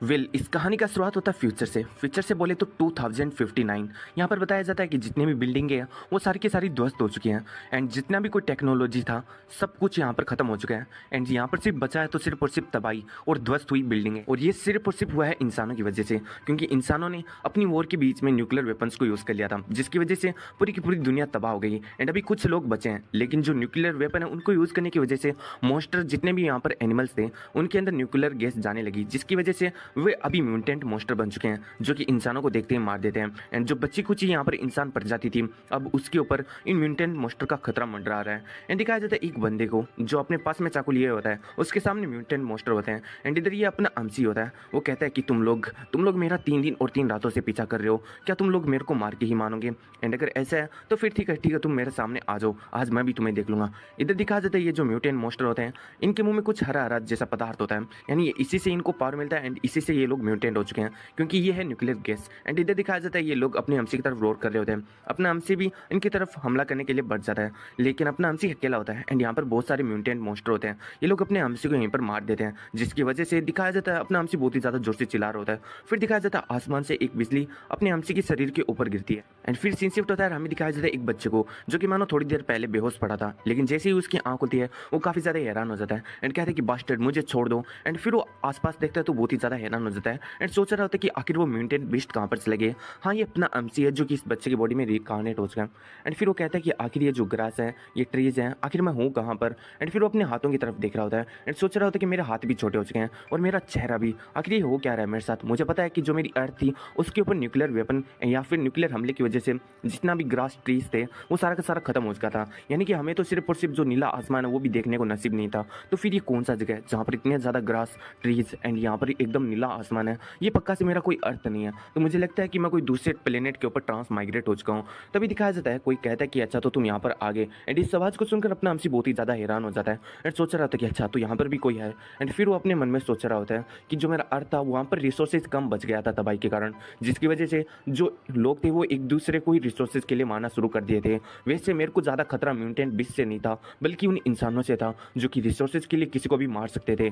इस कहानी का शुरुआत होता है फ्यूचर से। फ्यूचर से बोले तो 2059। यहाँ पर बताया जाता है कि जितनी भी बिल्डिंगें हैं वो सारी की सारी ध्वस्त हो चुकी हैं एंड जितना भी कोई टेक्नोलॉजी था सब कुछ यहाँ पर खत्म हो चुका है एंड यहाँ पर सिर्फ बचा है तो सिर्फ और सिर्फ तबाही और ध्वस्त हुई बिल्डिंगें। और ये सिर्फ और सिर्फ हुआ है इंसानों की वजह से, क्योंकि इंसानों ने अपनी वॉर के बीच में न्यूक्लियर वेपन्स को यूज़ कर लिया था, जिसकी वजह से पूरी की पूरी दुनिया तबाह हो गई। एंड अभी कुछ लोग बचे हैं, लेकिन जो न्यूक्लियर वेपन है उनको यूज़ करने की वजह से मॉन्स्टर जितने भी यहाँ पर एनिमल्स थे उनके अंदर न्यूक्लियर गैस जाने लगी, जिसकी वजह से वे अभी म्यूटेंट मॉन्स्टर बन चुके हैं जो कि इंसानों को देखते ही मार देते हैं। एंड जो बच्ची कुची यहाँ पर इंसान प्रजाति थी अब उसके ऊपर इन म्यूटेंट मॉन्स्टर का खतरा मंडरा रहा है। एंड दिखाया जाता है एक बंदे को जो अपने पास में चाकू लिए होता है, उसके सामने म्यूटेंट मॉन्स्टर होते हैं एंड इधर ये अपना अमसी होता है। वो कहता है कि तुम लोग मेरा 3 दिन और 3 रातों से पीछा कर रहे हो, क्या तुम लोग मेरे को मार के ही मानोगे? एंड अगर ऐसा है तो फिर ठीक है तुम मेरे सामने आ जाओ, आज मैं भी तुम्हें देख लूंगा। इधर दिखाया जाता है ये जो म्यूटेंट मॉन्स्टर होते हैं इनके मुंह में कुछ हरा हरा जैसा पदार्थ होता है, यानी इसी से इनको पावर मिलता है एंड इसी से ये लोग म्यूटेंट हो चुके हैं, क्योंकि ये है न्यूक्लियर गैस। एंड इधर दिखाया जाता है ये लोग अपने अमसी की तरफ रोर कर रहे होते हैं, अपना अमसी भी इनकी तरफ हमला करने के लिए बढ़ जाता है, लेकिन अपना अमसी अकेला होता है एंड यहाँ पर बहुत सारे म्यूटेंट मॉन्स्टर होते हैं। ये लोग अपने अमसी को यहीं पर मार देते हैं, जिसकी वजह से दिखाया जाता है अपना अमसी बहुत ही ज़्यादा जोर से चिल्ला रहा होता है। फिर दिखाया जाता है आसमान से एक बिजली अपने अमसी के शरीर के ऊपर गिरती है एंड फिर सीन शिफ्ट होता है। हमें दिखाया जाता है एक बच्चे को जो कि मानो थोड़ी देर पहले बेहोश पड़ा था, लेकिन जैसे ही उसकी आंख होती है वो काफ़ी ज़्यादा हैरान हो जाता है एंड कहते हैं कि बास्टर्ड मुझे छोड़ दो। एंड फिर वो आसपास देखता है तो बहुत ही ज़्यादा हैरान हो जाता है एंड सोच रहा होता है कि आखिर वो म्यूटेंट बीस्ट कहाँ पर चले गए। हाँ, ये अपना अमसी है जो कि इस बच्चे की बॉडी में रिकार्नेट हो चुका है। एंड फिर वो कहता है कि आखिर ये जो ग्रास है, ये ट्रीज हैं, आखिर मैं हूँ कहाँ पर? एंड फिर वो अपने हाथों की तरफ देख रहा होता है एंड सोच रहा होता है कि मेरे हाथ भी छोटे हो चुके हैं और मेरा चेहरा भी, आखिर ये हो क्या रहा है मेरे साथ? मुझे पता है कि जो मेरी अर्थ थी उसके ऊपर न्यूक्लियर वेपन या फिर न्यूक्लियर हमले की वजह से जितना भी ग्रास ट्रीज थे वो सारा का सारा खत्म हो चुका था, यानी कि हमें तो सिर्फ और सिर्फ जो नीला आसमान है वो भी देखने को नसीब नहीं था। तो फिर ये कौन सा जगह है जहाँ पर इतने ज़्यादा ग्रास ट्रीज एंड यहाँ पर एकदम नीला आसमान है? ये पक्का से मेरा कोई अर्थ नहीं है। तो मुझे लगता है कि मैं कोई दूसरे प्लेनेट के ऊपर ट्रांस माइग्रेट हो चुका हूँ। तभी दिखाया जाता है कोई कहता है कि अच्छा तो तुम यहाँ पर आ गए। एंड इस आवाज़ को सुनकर अपना अमसी बहुत ही ज़्यादा हैरान हो जाता है एंड सोच रहा होता है कि अच्छा तो यहाँ पर भी कोई है। एंड फिर वो अपने मन में सोच रहा होता है कि जो मेरा अर्थ था वहाँ पर रिसोर्सेज कम बच गया था तबाही के कारण, जिसकी वजह से जो लोग थे वो एक दूसरे को ही रिसोर्सेज के लिए मारना शुरू कर दिए थे। वैसे मेरे को ज़्यादा खतरा म्यूटेंट बीस्ट से नहीं था बल्कि उन इंसानों से था जो कि रिसोर्सेज के लिए किसी को भी मार सकते थे।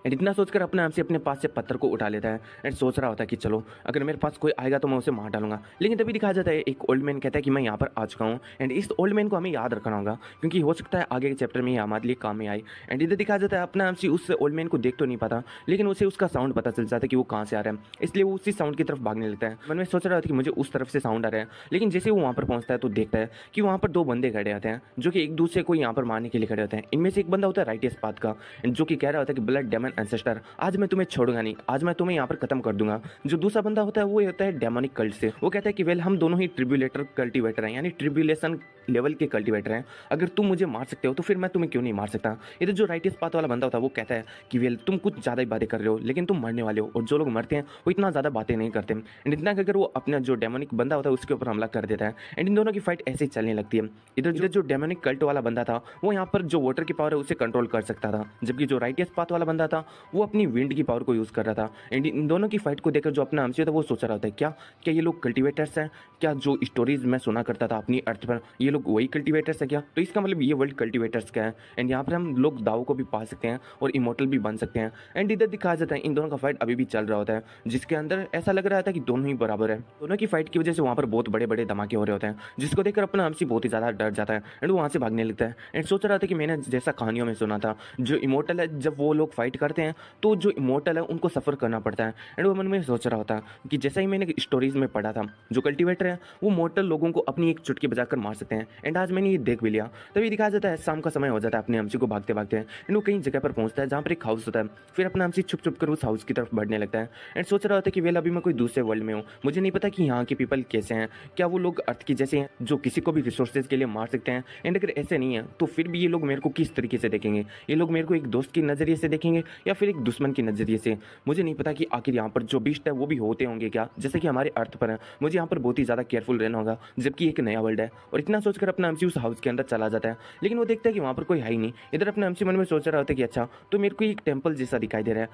एंड इतना सोचकर अपने आप से अपने पास से पत्थर को उठा लेता है एंड सोच रहा होता है कि चलो अगर मेरे पास कोई आएगा तो मैं उसे मार डालूंगा। लेकिन तभी दिखाया जाता है एक ओल्ड मैन कहता है कि मैं यहाँ पर आ चुका हूँ एंड इस ओल्ड मैन को हमें याद रखना होगा, क्योंकि हो सकता है आगे के चैप्टर में ये हमारे लिए काम में आए। एंड इधर दिखाया जाता है अपना आप से उस ओल्ड मैन को देख तो नहीं पाता, लेकिन उसे उसका साउंड पता चल जाता है कि वो कहाँ से आ रहा है, इसलिए वो उसी साउंड की तरफ भागने लगता है। मन में सोच रहा था कि मुझे उस तरफ से साउंड आ रहा है, लेकिन जैसे वो वहाँ पर पहुँचता है तो देखता है कि वहाँ पर 2 बंदे खड़े आते हैं जो कि एक दूसरे को यहाँ पर मारने के लिए खड़े होते हैं। इनमें से एक बंदा होता है राइटियस पाथ का जो कि कह रहा होता है कि ब्लड डेमन एंसेस्टर, आज मैं तुम्हें छोड़ूंगा नहीं, आज मैं तुम्हें यहाँ पर खत्म कर दूंगा। जो दूसरा बंदा होता है वो होता है डेमोनिक कल्ट से, वो कहता है कि वेल हम दोनों ही ट्रिब्यूलेटर कल्टीवेटर हैं, यानी ट्रिब्यूलेशन लेवल के कल्टीवेटर हैं, अगर तुम मुझे मार सकते हो तो फिर मैं तुम्हें क्यों नहीं मार सकता। इधर जो राइटियस पाथ वाला बंदा होता है वो कहता है कि वेल तुम कुछ ज़्यादा ही बातें कर रहे हो, लेकिन तुम मरने वाले हो और जो लोग मरते हैं वो इतना ज़्यादा बातें नहीं करते। एंड इतना अगर वो अपना जो डेमोनिक बंदा होता है उसके ऊपर हमला कर देता है एंड इन दोनों की फाइट ऐसे ही चलने लगती है। इधर जो डेमोनिक कल्ट वाला बंदा था वो यहाँ पर जो वाटर की पावर है उसे कंट्रोल कर सकता था, जबकि जो राइटियस पाथ वाला बंदा था वो अपनी विंड की पावर को यूज़ कर रहा था। एंड इन दोनों की फाइट को देखकर जो अपना अमसी था वो सोच रहा होता है क्या क्या ये लोग कल्टीवेटर्स हैं? क्या जो स्टोरीज मैं सुना करता था अपनी अर्थ पर ये लोग वही कल्टीवेटर्स है क्या? तो इसका मतलब ये वर्ल्ड कल्टीवेटर्स का है एंड यहाँ पर हम लोग दावों को भी पा सकते हैं और इमोर्टल भी बन सकते हैं। एंड इधर दिखाया जाता है इन दोनों का फाइट अभी भी चल रहा होता है, जिसके अंदर ऐसा लग रहा था कि दोनों ही बराबर है। दोनों की फाइट की वजह से वहाँ पर बहुत बड़े बड़े धमाके हो रहे होते हैं, जिसको देखकर अपना अमसी बहुत ही ज़्यादा डर जाता है एंड वो वहाँ से भागने लगता है एंड सोच रहा था कि मैंने जैसा कहानियों में सुना था जो इमोर्टल है जब वो लोग फाइट करते हैं तो जो इमोर्टल है उनको सफ़र करना पड़ता है। एंड वो मन में सोच रहा होता कि जैसा ही मैंने स्टोरीज में पढ़ा था जो कल्टीवेटर है वो मोर्टल लोगों को अपनी एक चुटकी बजाकर मार सकते हैं एंड आज मैंने ये देख भी लिया। तभी दिखाया जाता है शाम का समय हो जाता है, अपने अमसी को भागते भागते एंड वो कहीं जगह पर पहुंचता है जहाँ पर एक हाउस होता है। फिर अपना अमसी छुप छुप कर उस हाउस की तरफ बढ़ने लगता है एंड सोच रहा होता है कि वेल अभी मैं कोई दूसरे वर्ल्ड में हूँ, मुझे नहीं पता कि यहाँ के पीपल कैसे हैं, क्या वो लोग अर्थ की जैसे हैं जो किसी को भी रिसोर्सेज के लिए मार सकते हैं? एंड अगर ऐसे नहीं है तो फिर भी ये लोग मेरे को किस तरीके से देखेंगे? ये लोग मेरे को एक दोस्त के नज़रिए से देखेंगे या फिर एक दुश्मन के नज़रिए से? मुझे नहीं पता कि आखिर यहाँ पर जो बीस्ट है वो भी होते होंगे क्या जैसे कि हमारे अर्थ पर है। मुझे यहाँ पर बहुत ही ज़्यादा केयरफुल रहना होगा, जबकि एक नया वर्ल्ड है। और इतना सोचकर अपना अमसी उस हाउस के अंदर चला जाता है, लेकिन वो देखता है कि वहाँ पर कोई है ही नहीं। इधर अपना अमसी मन में सोच रहा होता है कि अच्छा तो मेरे को एक टेम्पल जैसा दिखाई दे रहा है,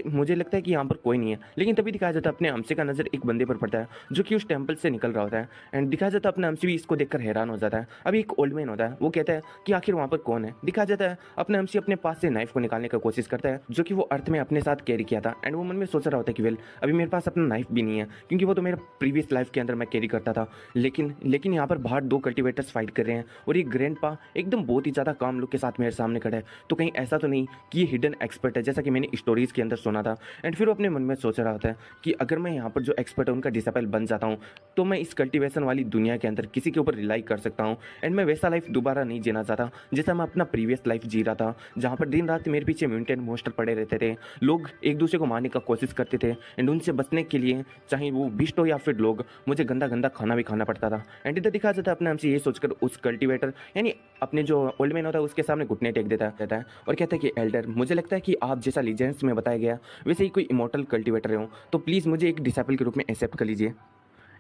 मुझे लगता है कि यहाँ पर कोई नहीं है। लेकिन तभी दिखाया जाता है अपने अमसी का नज़र एक बंदे पर पड़ता है जो कि उस टेम्पल से निकल रहा होता है एंड दिखाया जाता है अपना अमसी भी इसको देखकर हैरान हो जाता है। अभी एक ओल्ड मैन होता है वो कहता है कि आखिर वहाँ पर कौन है? दिखाया जाता है अपना अमसी अपने पास से नाइफ को निकालने का कोशिश करता है जो कि वो अर्थ में अपने साथ कैरी किया था। एंड वो मन में सोच रहा होता है कि वेल अभी मेरे पास अपना नाइफ भी नहीं है, क्योंकि वो तो मेरा प्रीवियस लाइफ के अंदर मैं कैरी करता था। लेकिन यहाँ पर बाहर दो कल्टिवेटर्स फाइट कर रहे हैं और ये ग्रैंडपा एकदम बहुत ही ज़्यादा काम लोग के साथ मेरे सामने खड़ा है। तो कहीं ऐसा तो नहीं कि ये हिडन एक्सपर्ट है, जैसा कि मैंने स्टोरीज़ के अंदर सुना था। एंड फिर वो अपने मन में सोच रहा होता है कि अगर मैं यहाँ पर जो एक्सपर्ट है उनका डिसाइपल बन जाता हूँ तो मैं इस कल्टिवेशन वाली दुनिया के अंदर किसी के ऊपर रिलाई कर सकता हूँ। एंड मैं वैसा लाइफ दोबारा नहीं जीना चाहता जैसा मैं अपना प्रीवियस लाइफ जी रहा था, जहाँ पर दिन रात मेरे पीछे म्यूटेंट मोस्टर पड़े रहते थे, लोग एक दूसरे को मारने का कोशिश करते थे। एंड उनसे बचने के लिए चाहे वो बिस्ट हो या फिर लोग, मुझे गंदा गंदा खाना भी खाना पड़ता था। एंड इधर दिखा जाता है अपने हमसे ये सोचकर उस कल्टिवेटर यानी अपने जो ओल्ड मैन होता है उसके सामने घुटने टेक देता रहता है और कहता है कि एल्डर, मुझे लगता है कि आप जैसा लीजेंड्स में बताया गया वैसे ही कोई इमोर्टल कल्टिवेटर हो, तो प्लीज़ मुझे एक डिसाइपल के रूप में एक्सेप्ट कर लीजिए।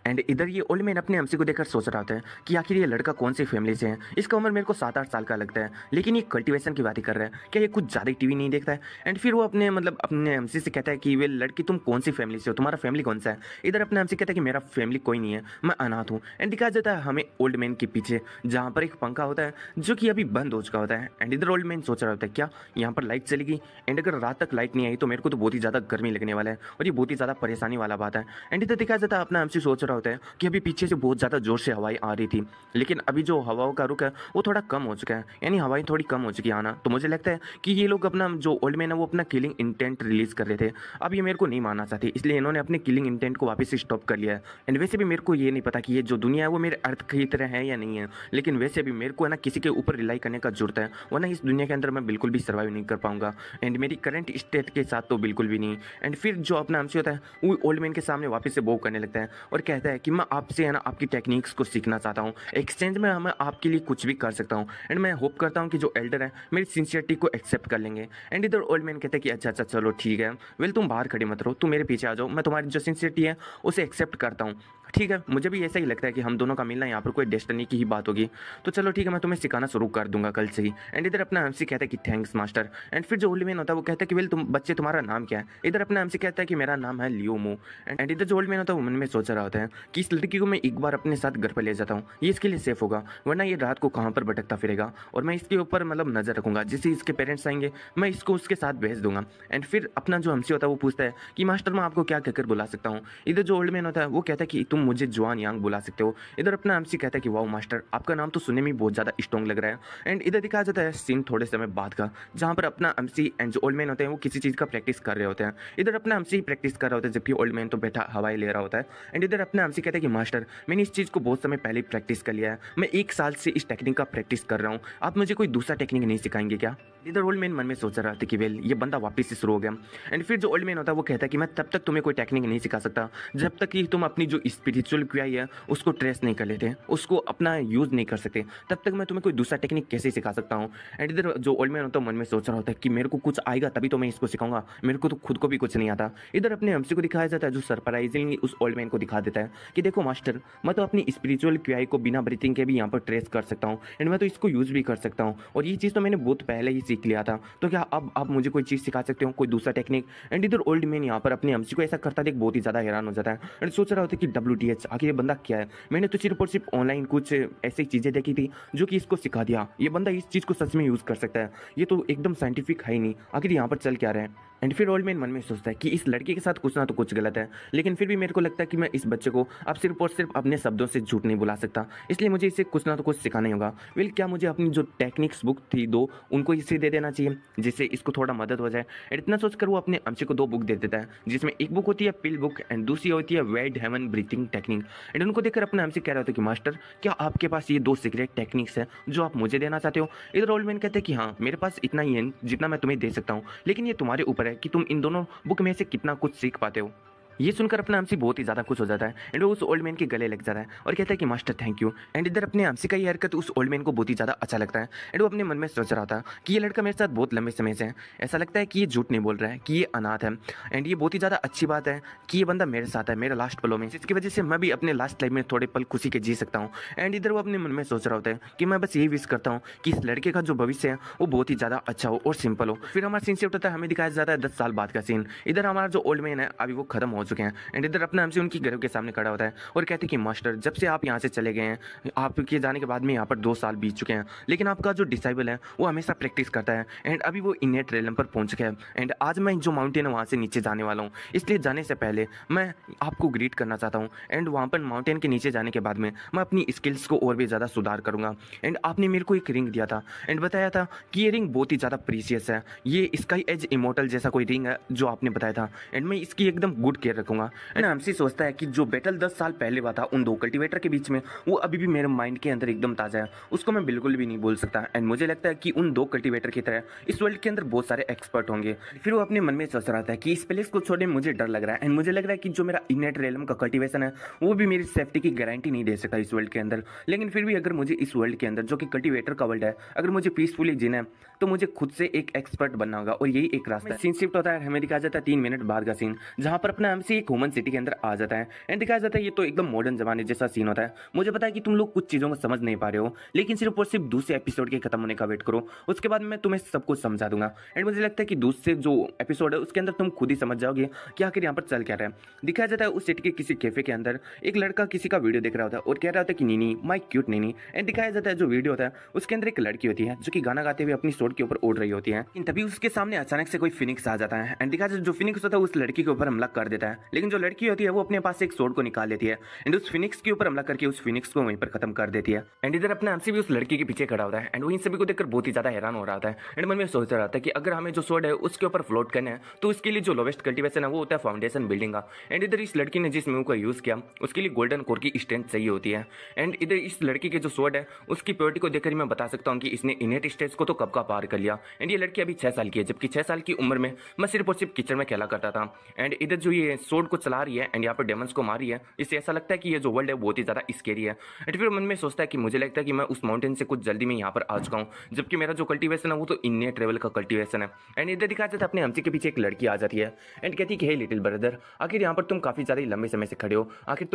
एंड इधर ये ओल्ड मैन अपने एमसी को देखकर सोच रहा होता है कि आखिर ये लड़का कौन सी फैमिली से है, इसका उम्र मेरे को 7-8 साल का लगता है, लेकिन ये कल्टीवेशन की बात ही कर रहा है, क्या ये कुछ ज़्यादा टीवी नहीं देखता है। एंड फिर वो अपने एमसी से कहता है कि वे लड़की तुम कौन सी फैमिली से हो, तुम्हारा फैमिली कौन सा है। इधर अपने एमसी कहता है कि मेरा फैमिली कोई नहीं है, मैं अनाथ हूँ। एंड दिखाया जाता है हमें ओल्ड मैन के पीछे, जहाँ पर एक पंखा होता है जो कि अभी बंद हो चुका होता है। एंड इधर ओल्ड मैन सोच रहा होता है क्या यहाँ पर लाइट चलेगी, एंड अगर रात तक लाइट नहीं आई तो मेरे को तो बहुत ही ज़्यादा गर्मी लगने वाला है और ये बहुत ही ज़्यादा परेशानी वाला बात है। एंड इधर दिखाया जाता है अपना एमसी सोच रहा होता है कि अभी पीछे से बहुत ज़्यादा जोर से हवाएं आ रही थी, लेकिन अभी जो हवाओं का रुख है वो थोड़ा कम हो चुका है, यानी हवाएं थोड़ी कम हो चुकी है आना। तो मुझे लगता है कि ये लोग अपना जो ओल्ड मैन है वो अपना किलिंग इंटेंट रिलीज़ कर रहे थे। अब ये मेरे को नहीं मानना चाहते, इसलिए इन्होंने अपने किलिंग इंटेंट को वापस से स्टॉप कर लिया है। एंड वैसे भी मेरे को ये नहीं पता कि ये जो दुनिया है वो मेरे अर्थ की तरह है या नहीं है, लेकिन वैसे भी मेरे को है ना किसी के ऊपर रिलाई करने का जरूरत है, वरना इस दुनिया के अंदर मैं बिल्कुल भी सर्वाइव नहीं कर पाऊंगा। एंड मेरी करंट स्टेट के साथ तो बिल्कुल भी नहीं। एंड फिर जो अपना एमसी होता है वो ओल्ड मैन के सामने वापस से बो करने लगता है और कहता है कि मैं आपसे है ना आपकी टेक्निक्स को सीखना चाहता हूँ, एक्सचेंज में मैं आपके लिए कुछ भी कर सकता हूँ। एंड मैं होप करता हूँ कि जो एल्डर है मेरी सिंसियरिटी को एक्सेप्ट कर लेंगे। एंड इधर ओल्ड मैन कहता है कि अच्छा अच्छा चलो ठीक है, वेल तुम बाहर खड़े मत रहो, तुम मेरे पीछे आ जाओ, मैं तुम्हारी जो सिंसियरिटी है उसे एक्सेप्ट करता हूँ। ठीक है, मुझे भी ऐसा ही लगता है कि हम दोनों का मिलना यहाँ पर कोई डेस्टिनी की ही बात होगी, तो चलो ठीक है मैं तुम्हें सिखाना शुरू कर दूंगा कल से ही। एंड इधर अपना एमसी कहता है कि थैंक्स मास्टर। एंड फिर जो ओल्ड मैन होता है वो कहता है कि वेल तुम बच्चे तुम्हारा नाम क्या है। इधर अपना एमसी कहता है कि मेरा नाम है लियोमो। एंड इधर जो ओल्ड मैन होता है वो मन में सोच रहा होता है कि इस लड़की को मैं एक बार अपने साथ घर पर ले जाता हूँ, ये इसके लिए सेफ होगा, वरना ये रात को कहाँ पर भटकता फिरेगा, और मैं इसके ऊपर नज़र रखूंगा, जिससे इसके पेरेंट्स आएंगे मैं इसको उसके साथ भेज दूंगा। एंड फिर अपना जो एमसी होता है वो पूछता है कि मास्टर मैं आपको क्या कहकर बुला सकता हूँ। इधर जो ओल्ड मैन होता है वो कहता है कि तुम मुझे जुआन यांग बुला सकते हो। इधर अपना एमसी कहता है कि वाओ मास्टर, आपका नाम तो सुनने में बहुत ज़्यादा स्ट्रॉन्ग लग रहा है। एंड इधर दिखाया जाता है सीन थोड़े समय बाद का, जहाँ पर अपना एमसी एंड जो ओल्ड मैन होते हैं वो किसी चीज़ का प्रैक्टिस कर रहे होते हैं। इधर अपना एमसी प्रैक्टिस कर रहा होता है जबकि ओल्ड मैन तो बैठा हवाई ले रहा होता है। एंड इधर अपना एमसी कहता है कि मास्टर मैंने इस चीज़ को बहुत समय पहले प्रैक्टिस कर लिया है, मैं 1 साल से इस टेक्निक का प्रैक्टिस कर रहा हूँ, आप मुझे कोई दूसरा टेक्निक नहीं सिखाएंगे क्या। इधर ओल्ड मैन मन में सोच रहा था कि वेल ये बंदा वापस से शुरू हो गया। एंड फिर जो ओल्ड मैन होता है वो कहता है कि मैं तब तक तुम्हें कोई टेक्निक नहीं सिखा सकता जब तक कि तुम अपनी जो स्पिरिचुअल क्रियाई है उसको ट्रेस नहीं कर लेते, उसको अपना यूज़ नहीं कर सकते, तब तक मैं तुम्हें कोई दूसरा टेक्निक कैसे सिखा सकता हूँ। एंड इधर जो ओल्ड मैन होता है मन में सोच रहा होता है कि मेरे को कुछ आएगा तभी तो मैं इसको सिखाऊंगा, मेरे को तो खुद को भी कुछ नहीं आता। इधर अपने एमसी को दिखाया जाता है जो सरप्राइजिंगली उस ओल्ड मैन को दिखा देता है कि देखो मास्टर, मैं तो अपनी स्पिरिचुअल क्रियाई को बिना ब्रीथिंग के भी यहाँ पर ट्रेस कर सकता हूँ, एंड मैं तो इसको यूज़ भी कर सकता हूँ, और ये चीज़ तो मैंने बहुत पहले ही सीख लिया था, तो क्या अब आप मुझे कोई चीज़ सिखा सकते हो, कोई दूसरा टेक्निक। एंड इधर ओल्ड मैन यहाँ पर अपने एमसी को ऐसा करता देख बहुत ही ज़्यादा हैरान हो जाता है एंड सोच रहा होता है कि WTH आखिर ये बंदा क्या है, मैंने तो सिर्फ और सिर्फ ऑनलाइन कुछ ऐसी चीज़ें देखी थी जो कि इसको सिखा दिया, ये बंदा इस चीज़ को सच में यूज़ कर सकता है, ये तो एकदम साइंटिफिक है ही नहीं, आखिर यहाँ पर चल क्या रहा है। एंड फिर ओल्ड मैन मन में सोचता है कि इस लड़के के साथ कुछ ना तो कुछ गलत है, लेकिन फिर भी मेरे को लगता है कि मैं इस बच्चे को अब सिर्फ और सिर्फ अपने शब्दों से झूठ नहीं बुला सकता, इसलिए मुझे इसे कुछ ना तो कुछ सिखाना ही होगा। वेल क्या मुझे अपनी जो टेक्निक्स बुक थी 2 उनको इसे दे देना चाहिए जिससे इसको थोड़ा मदद हो जाए। एंड इतना सोचकर वो अपने एमसी को 2 बुक दे देता है, जिसमें एक बुक होती है पिल बुक एंड दूसरी होती है वेड हेवन ब्रीथिंग टेक्निक। एंड उनको देखकर अपना एमसी कह रहा था कि मास्टर क्या आपके पास ये 2 सीक्रेट टेक्निक्स है जो आप मुझे देना चाहते हो। इधर ओल्ड मैन कहते हैं कि हाँ मेरे पास इतना ही है जितना मैं तुम्हें दे सकता हूँ, लेकिन ये तुम्हारे ऊपर है कि तुम इन दोनों बुक में से कितना कुछ सीख पाते हो। ये सुनकर अपना एमसी बहुत ही ज़्यादा खुश हो जाता है एंड वो उस ओल्ड मैन के गले लग जाता है और कहता है कि मास्टर थैंक यू। एंड इधर अपने एमसी का ये हरकत उस ओल्ड मैन को बहुत ही ज़्यादा अच्छा लगता है एंड वो अपने मन में सोच रहा था कि ये लड़का मेरे साथ बहुत लंबे समय से है, ऐसा लगता है कि ये झूठ नहीं बोल रहा है, कि ये अनाथ है, एंड ये बहुत ही ज़्यादा अच्छी बात है कि ये बंदा मेरे साथ है मेरे लास्ट पलों में, जिसकी वजह से मैं भी अपने लास्ट लाइफ में थोड़े पल खुशी के जी सकता हूँ। एंड इधर वो अपने मन में सोच रहा होता है कि मैं बस यही विश करता हूँ कि इस लड़के का जो भविष्य है वो बहुत ही ज़्यादा अच्छा हो और सिंपल हो। फिर हमारा सीन शिफ्ट होता है, हमें दिखाया जाता है 10 साल बाद का सीन। इधर हमारा जो ओल्ड मैन है अभी वो खत्म हो चुके हैं। एंड इधर अपना एमसी उनकी घरों के सामने खड़ा होता है और कहते हैं कि मास्टर, जब से आप यहाँ से चले गए हैं, आपके जाने के बाद में यहाँ पर 2 साल बीत चुके हैं, लेकिन आपका जो डिसाइबल है वो हमेशा प्रैक्टिस करता है एंड अभी वो इनेट रेलम पर पहुँच चुका है। एंड आज मैं जो माउंटेन है वहाँ से नीचे जाने वाला हूँ, इसलिए जाने से पहले मैं आपको ग्रीट करना चाहता हूँ। एंड वहाँ पर माउंटेन के नीचे जाने के बाद में मैं अपनी स्किल्स को और भी ज़्यादा सुधार करूँगा। एंड आपने मेरे को एक रिंग दिया था एंड बताया था कि ये रिंग बहुत ही ज़्यादा प्रीशियस है, ये स्काई एज इमोर्टल जैसा कोई रिंग है जो आपने बताया था, एंड मैं इसकी एकदम गुड केयर रखूँगा। एंड हमसे सोचता है कि जो बैटल 10 साल पहले हुआ था उन 2 कल्टीवेटर के बीच में, वो अभी भी मेरे माइंड के अंदर एकदम ताज़ा है, उसको मैं बिल्कुल भी नहीं बोल सकता। एंड मुझे लगता है कि उन 2 कल्टीवेटर की तरह इस वर्ल्ड के अंदर बहुत सारे एक्सपर्ट होंगे। फिर वो अपने मन में सोच रहा था कि इस प्लेस को छोड़ने में मुझे डर लग रहा है एंड मुझे लग रहा है कि जो मेरा इनेट रेलम का कल्टीवेशन है वो भी मेरी सेफ्टी की गारंटी नहीं दे सकता इस वर्ल्ड के अंदर। लेकिन फिर भी अगर मुझे इस वर्ल्ड के अंदर, जो कि कल्टीवेटर का वर्ल्ड है, अगर मुझे पीसफुली जीना है तो मुझे खुद से एक एक्सपर्ट बनना होगा और यही एक रास्ता है। सीन शिफ्ट होता है, हमें दिखाया जाता है 3 मिनट बाद का सीन, जहां पर अपना एमसी एक ह्यूमन सिटी के अंदर आ जाता है एंड दिखाया जाता है ये तो एकदम मॉडर्न जमाने जैसा सीन होता है। मुझे पता है कि तुम लोग कुछ चीज़ों को समझ नहीं पा रहे हो, लेकिन सिर्फ और सिर्फ दूसरे एपिसोड के खत्म होने का वेट करो, उसके बाद मैं तुम्हें सब कुछ समझा दूंगा। एंड मुझे लगता है कि दूसरे जो एपिसोड है उसके अंदर तुम खुद ही समझ जाओगे कि आखिर यहाँ पर चल क्या रहा है। दिखाया जाता है उस सिटी के किसी कैफे के अंदर एक लड़का किसी का वीडियो देख रहा होता है और कह रहा होता है कि नीनी, माय क्यूट नीनी। एंड दिखाया जाता है जो वीडियो होता है उसके अंदर एक लड़की होती है जो कि गाना गाते हुए अपनी सोड के ऊपर उड़ रही होती है, लेकिन तभी उसके सामने अचानक से कोई फिनिक्स आ जाता है एंड दिखाया जाता है जो फिनिक्स होता है उस लड़की के ऊपर हमला कर देता है, लेकिन जो लड़की होती है वो अपने पास एक सोड को निकाल लेती है एंड उस फिनिक्स के ऊपर हमला करके उस फिनिक्स को वहीं पर खत्म कर देती है। एंड इधर अपना एमसी भी उस लड़की के पीछे खड़ा होता है एंड वो इन सभी को देखकर बहुत ही ज्यादा हैरान हो रहा था एंड मन में सोच रहा था कि अगर हमें जो सोड है उसके ऊपर फ्लोट करना है तो उसके लिए जो लोवेस्ट कल्टीवेशन है वो होता है फाउंडेशन बिल्डिंग का। एंड इधर इस लड़की ने जिस मूव का यूज किया उसके लिए गोल्डन कोर की स्ट्रेंथ चाहिए होती है। एंड इधर इस लड़की के जो सोड है उसकी प्योरिटी को देखकर मैं बता सकता हूँ कि इसने इनेट स्टेज को तो कब का पार कर लिया। एंड ये लड़की अभी 6 साल की है, जबकि 6 साल की उम्र में मैं सिर्फ और सिर्फ किचन में खेला करता था। एंड इधर जो ये सोड को चला रही है एंड यहाँ पर डेमंस को मार रही है, इससे ऐसा लगता है कि ये जो वर्ल्ड है बहुत ही ज्यादा स्केरी है। एंड फिर मन में सोचता है कि मुझे लगता है कि मैं उस माउंटेन से कुछ जल्दी में यहाँ पर आ चुका हूँ, जबकि मेरा जो कल्टीवेशन है वो तो इनेट लेवल का कल्टीवेशन है। एंड इधर दिखाया जाता है अपने एमसी के पीछे एक लड़की आ जाती है एंड कहती है कि हे लिटिल ब्रदर, आखिर यहाँ पर तुम काफी ज्यादा लंबे समय से खड़े हो, आखिर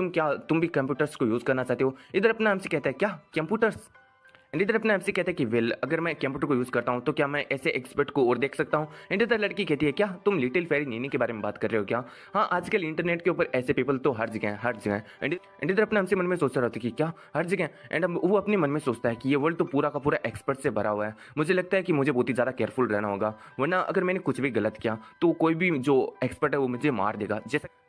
तुम भी कंप्यूटर्स को यूज करना चाहते हो। इधर अपना एमसी कहता है क्या कंप्यूटर्स? एंड इधर अपने आपसे कहते हैं कि वेल, अगर मैं कंप्यूटर को यूज़ करता हूँ तो क्या मैं ऐसे एक्सपर्ट को और देख सकता हूँ। एंड इधर लड़की कहती है क्या तुम लिटिल फेरी नीनी के बारे में बात कर रहे हो क्या? हाँ, आजकल इंटरनेट के ऊपर ऐसे पीपल तो हर जगह है, हर जगह। एंड इधर अपने हमसे मन में सोच रहा होता है कि क्या हर जगह? एंड वो अपने मन में सोचता है कि ये वर्ल्ड तो पूरा का पूरा एक्सपर्ट से भरा हुआ है, मुझे लगता है कि मुझे बहुत ही ज़्यादा केयरफुल रहना होगा, वरना अगर मैंने कुछ भी गलत किया तो कोई भी जो एक्सपर्ट है वो मुझे मार देगा,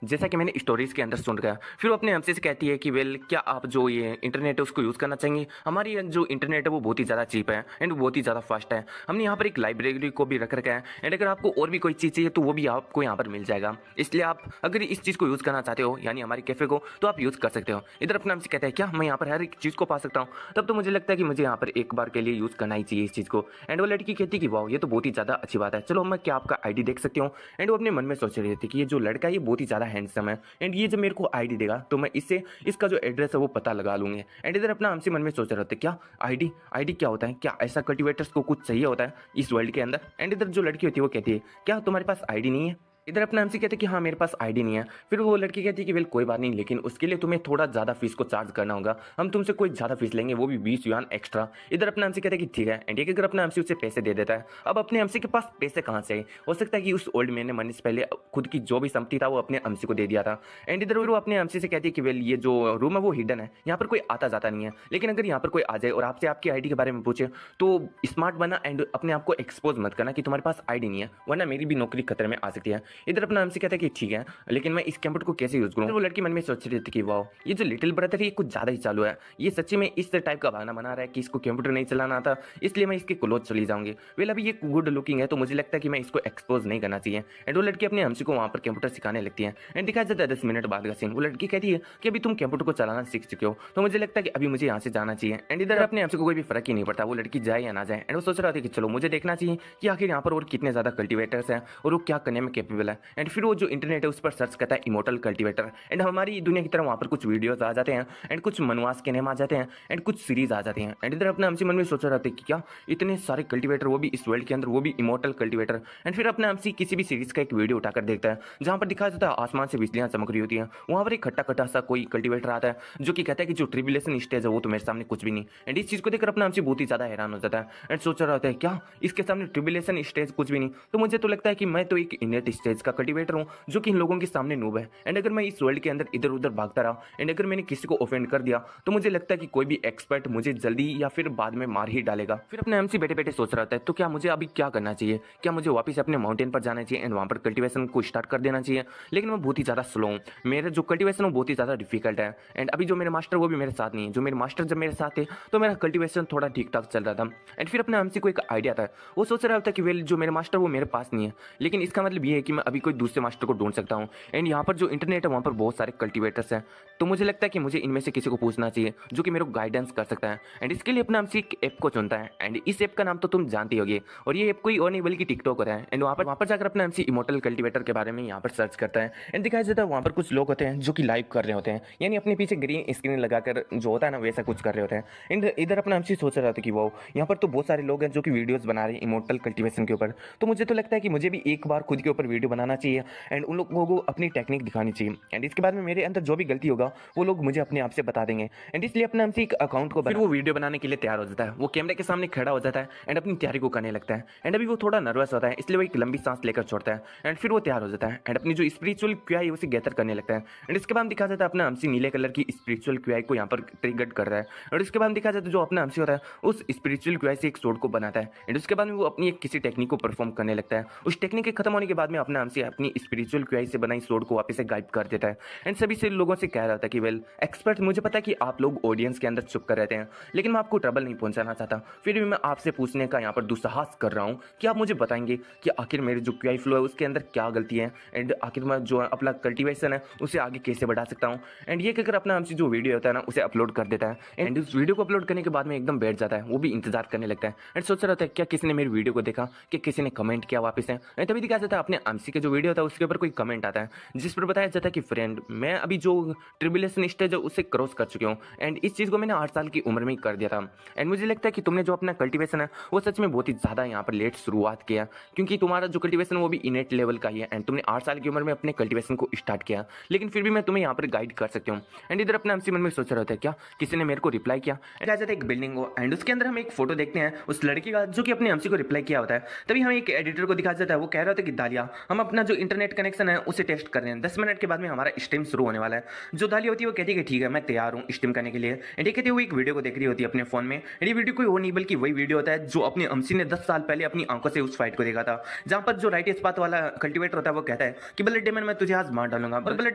जैसा कि मैंने स्टोरीज के अंदर सुन गया। फिर वो अपने हमसे से कहती है कि वेल, क्या आप जो ये इंटरनेट है उसको यूज़ करना चाहेंगे? हमारी जो इंटरनेट है वो बहुत ही ज़्यादा चीप है एंड बहुत ही ज़्यादा फास्ट है। हमने यहाँ पर एक लाइब्रेरी को भी रख रखा है एंड अगर आपको और भी कोई चीज़ चाहिए तो वो भी आपको यहाँ पर मिल जाएगा, इसलिए आप अगर इस चीज़ को यूज़ करना चाहते हो यानी हमारे कैफ़े को, तो आप यूज़ कर सकते हो। इधर अपना हमसे कहता है क्या मैं यहाँ पर हर एक चीज़ को पा सकता हूँ? तब तो मुझे लगता है कि मुझे यहाँ पर एक बार के लिए यूज़ करना ही चाहिए इस चीज़ को। एंड वो लड़की कहती कि वाह, ये तो बहुत ही ज़्यादा अच्छी बात है, चलो मैं क्या आपका आईडी देख सकती हूँ? एंड वो अपने मन में सोच रही थी कि ये जो लड़का है ये बहुत ही ज़्यादा हैंडसम है एंड ये जब मेरे को आईडी देगा तो मैं इससे इसका जो एड्रेस है वो पता लगा लूंगी। एंड इधर अपना हमसे मन में सोच रहे थे क्या आईडी क्या होता है? क्या ऐसा कल्टीवेटर्स को कुछ चाहिए होता है इस वर्ल्ड के अंदर? एंड इधर जो लड़की होती है वो कहती है क्या तुम्हारे पास आईडी नहीं है? इधर अपना एमसी कहते हैं कि हाँ मेरे पास आईडी नहीं है। फिर वो लड़की कहती है कि वेल कोई बात नहीं, लेकिन उसके लिए तुम्हें थोड़ा ज़्यादा फीस को चार्ज करना होगा, हम तुमसे कोई ज़्यादा फीस लेंगे, वो भी 20 युआन एक्स्ट्रा। इधर अपना एमसी कहते हैं कि ठीक है। एंड अगर अपना एमसी उससे पैसे दे देता है, अब अपने एमसी के पास पैसे कहाँ से? हो सकता है कि उस ओल्ड मैन ने मरने से पहले खुद की जो भी संपत्ति था वो अपने एमसी को दे दिया था। एंड इधर वो अपने एमसी से कहती है कि वेल ये जो रूम है वो हिडन है, यहाँ पर कोई आता जाता नहीं है, लेकिन अगर यहाँ पर कोई आ जाए और आपसे आपकी आईडी के बारे में पूछे तो स्मार्ट बना एंड अपने आप को एक्सपोज मत करना कि तुम्हारे पास आईडी नहीं है, वरना मेरी भी नौकरी खतरे में आ सकती है। इधर अपना एमसी कहता है कि ठीक है, लेकिन मैं इस कंप्यूटर को कैसे यूज करूँ? वो लड़की मन में सोच रही थी कि वाह, ये जो लिटिल ब्रदर है ये कुछ ज्यादा ही चालू है, ये सच्ची में इस टाइप का बहाना बना रहा है कि इसको कंप्यूटर नहीं चलाना आता, इसलिए मैं इसके क्लोज चली जाऊंगी। वेल अभी ये गुड लुकिंग है तो मुझे लगता है कि मैं इसको एक्सपोज नहीं करना चाहिए। एंड वो लड़की अपने एमसी को वहां पर कंप्यूटर सिखाने लगती है। एंड दिखाया जाता है 10 मिनट बाद का सीन, वो लड़की कहती है कि अभी तुम कंप्यूटर को चलाना सीख चुके हो तो मुझे लगता है कि अभी मुझे यहाँ से जाना चाहिए। एंड इधर अपने एमसी को कोई भी फर्क ही नहीं पड़ता, वो लड़की जाए या ना जाए। एंड वो सोच रहा था कि चलो मुझे देखना चाहिए कि आखिर यहाँ पर और कितने ज्यादा कल्टीवेटर्स हैं और वो क्या करने में कैपेबल है। एंड फिर वो जो इंटरनेट है उस पर सर्च करता है इमोर्टल कल्टीवेटर एंड हमारी दुनिया की तरह वहाँ पर कुछ वीडियोस आ जाते हैं एंड कुछ मनवास के नेम आ जाते हैं एंड कुछ सीरीज आ जाती हैं। एंड इधर अपने एमसी मन में सोच रहा था कि क्या इतने सारे कल्टीवेटर, वो भी इस वर्ल्ड के अंदर, वो भी इमोर्टल कल्टीवेटर। एंड फिर अपने एमसी किसी भी सीरीज का एक वीडियो उठाकर देखता है जहाँ पर दिखाया जाता है आसमान से बिजलियाँ चमक रही होती हैं, वहाँ पर एक खट्टा खट्टा सा कोई कल्टीवेटर आता है जो कि कहता है कि जो ट्रिबुलेशन स्टेज है वो तो मेरे सामने कुछ भी नहीं। एंड इस चीज़ को देखकर अपना एमसी बहुत ही ज़्यादा हैरान हो जाता है एंड सोच रहा होता है क्या इसके सामने ट्रिबुलेशन स्टेज कुछ भी नहीं, तो मुझे तो लगता है कि मैं तो एक इनेट स्टेज एज का कल्टिवेटर हूँ जो कि इन लोगों के सामने नूब है। एंड अगर मैं इस वर्ल्ड के अंदर इधर उधर भागता रहा एंड अगर मैंने किसी को ऑफेंड कर दिया तो मुझे लगता है कि कोई भी एक्सपर्ट मुझे जल्दी या फिर बाद में मार ही डालेगा। फिर अपने एमसी बैठे बैठे सोच रहा था तो क्या मुझे अभी क्या करना चाहिए, क्या मुझे वापस अपने माउंटेन पर जाना चाहिए एंड वहाँ पर कल्टिवेशन को स्टार्ट कर देना चाहिए। लेकिन मैं बहुत ही ज़्यादा स्लो हूँ, मेरा जो कल्टिवेशन है बहुत ही ज़्यादा डिफिकल्ट है। एंड अभी जो मेरे मास्टर वो भी मेरे साथ नहीं है, जो मेरे मास्टर जब मेरे साथ थे तो मेरा कल्टिवेशन थोड़ा ठीक ठाक चल रहा था। एंड फिर अपने एमसी को एक आइडिया था, वो सोच रहा था कि वेल जो मेरे मास्टर वो मेरे पास नहीं है, लेकिन इसका मतलब ये है कि मैं अभी कोई दूसरे मास्टर को ढूंढ सकता हूँ। एंड यहाँ पर जो इंटरनेट है वहाँ पर बहुत सारे कल्टिवेटर्स हैं, तो मुझे लगता है कि मुझे इनमें से किसी को पूछना चाहिए जो कि मेरे को गाइडेंस कर सकता है। एंड इसके लिए अपना एमसी एक ऐप को चुनता है एंड इस ऐप का नाम तो तुम जानते होगे, और ये ऐप कोई और नहीं बल्कि टिकटॉकर है। एंड वहाँ पर जाकर अपना एमसी इमोर्टल कल्टिवेटर के बारे में यहाँ पर सर्च करता है एंड दिखाया जाता है वहाँ पर कुछ लोग होते हैं जो कि लाइव कर रहे होते हैं, यानी अपने पीछे ग्रीन स्क्रीन लगाकर जो होता है ना वैसा कुछ कर रहे होते हैं। एंड इधर अपना एमसी सोच रहा था कि वो यहाँ पर तो बहुत सारे लोग हैं जो कि वीडियोस बना रहे हैं इमोर्टल कल्टिवेशन के ऊपर, तो मुझे तो लगता है कि मुझे भी एक बार खुद के ऊपर वीडियो बनाना चाहिए एंड उन लोगों को अपनी टेक्निक दिखानी चाहिए। एंड इसके बाद में मेरे अंदर जो भी गलती होगा वो लोग मुझे अपने आप से बता देंगे। एंड इसलिए अपना एमसी एक अकाउंट को फिर वो वीडियो बनाने के लिए तैयार हो जाता है, वो कैमरे के सामने खड़ा हो जाता है एंड अपनी तैयारी को करने लगता है। एंड अभी वो थोड़ा नर्वस होता है इसलिए वो एक लंबी सांस लेकर छोड़ता है एंड फिर वो तैयार हो जाता है एंड अपनी जो स्पिरिचुअल क्यूआई उसे गैदर करने लगता है। एंड इसके बाद दिखा जाता है अपना एमसी नीले कलर की स्पिरिचुअल क्यूआई को यहाँ पर ट्रिगर कर रहा है। और इसके बाद दिखा जाता है जो अपना एमसी होता है उस स्पिरिचुअल क्यूआई से एक सोर्ड को बनाता है एंड उसके बाद में वो अपनी एक किसी टेक्निक को परफॉर्म करने लगता है। उस टेक्निक के खत्म होने के बाद में अपना एमसी अपनी स्पिरिचुअल क्यूआई से बनाई सोर्ड को वापस से गायब कर देता है एंड सभी से लोगों से कह रहा था कि वेल एक्सपर्ट, मुझे पता है कि आप लोग ऑडियंस के अंदर चुप कर रहते हैं, लेकिन मैं आपको ट्रबल नहीं पहुंचाना चाहता, फिर भी मैं आपसे पूछने का यहाँ पर दुस्साहस कर रहा हूँ कि आप मुझे बताएंगे कि आखिर मेरे जो क्यूआई फ्लो है उसके अंदर क्या गलती है एंड आखिर मैं जो अपना कल्टिवेशन है उसे आगे कैसे बढ़ा सकता हूँ। एंड ये कहकर अपना एमसी जो वीडियो होता है ना उसे अपलोड कर देता है एंड उस वीडियो को अपलोड करने के बाद में एकदम बैठ जाता है, वो भी इंतजार करने लगता है एंड सोच रहा था क्या किसी ने मेरी वीडियो को देखा, कि किसी ने कमेंट किया वापस है। एंड तभी दिखाया जाता है अपने एमसी का जो वीडियो होता है उसके ऊपर कोई कमेंट आता है जिस पर बताया जाता है कि फ्रेंड मैं अभी जो ट्रिबुलेशन स्टेज है उसे क्रॉस कर चुकी हूँ एंड इस चीज़ को मैंने 8 साल की उम्र में ही कर दिया था। एंड मुझे लगता है कि तुमने जो अपना कल्टिवेशन है वो सच में बहुत ही ज़्यादा यहाँ पर लेट शुरुआत किया, क्योंकि तुम्हारा जो कल्टिवेशन वो भी इनेट लेवल का ही है एंड तुमने 8 साल की उम्र में अपने कल्टिवेशन को स्टार्ट किया, लेकिन फिर भी मैं तुम्हें यहाँ पर गाइड कर सकती हूँ। एंड इधर अपना एमसी मन में सोच रहा होता है क्या किसी ने मेरे को रिप्लाई किया। एंड आ जाता है एक बिल्डिंग को एंड उसके अंदर हम एक फोटो देखते हैं उस लड़की का जो कि अपने एमसी को रिप्लाई किया होता है। तभी हमें एक एडिटर को दिखाया जाता है, वो कह रहा होता है कि दालिया हम अपना जो इंटरनेट कनेक्शन है उसे टेस्ट कर रहे हैं, 10 मिनट के बाद में हमारा स्ट्रीम शुरू होने वाला है। जो दालिया होती है वो कहती है कि ठीक है मैं तैयार हूँ स्ट्रीम करने के लिए। एंड ये कहती है वो एक वीडियो को देख रही होती है अपने फोन में। ये वीडियो कोई और नहीं बल्कि वही वीडियो होता है जो अपने एमसी ने 10 साल पहले अपनी आंखों से उस फाइट को देखा था, जहां पर जो राइट इस्पात वाला कल्टिवेटर होता है वो कहता है कि ब्लड डेमन मैं तुझे आज मार डालूंगा, और ब्लड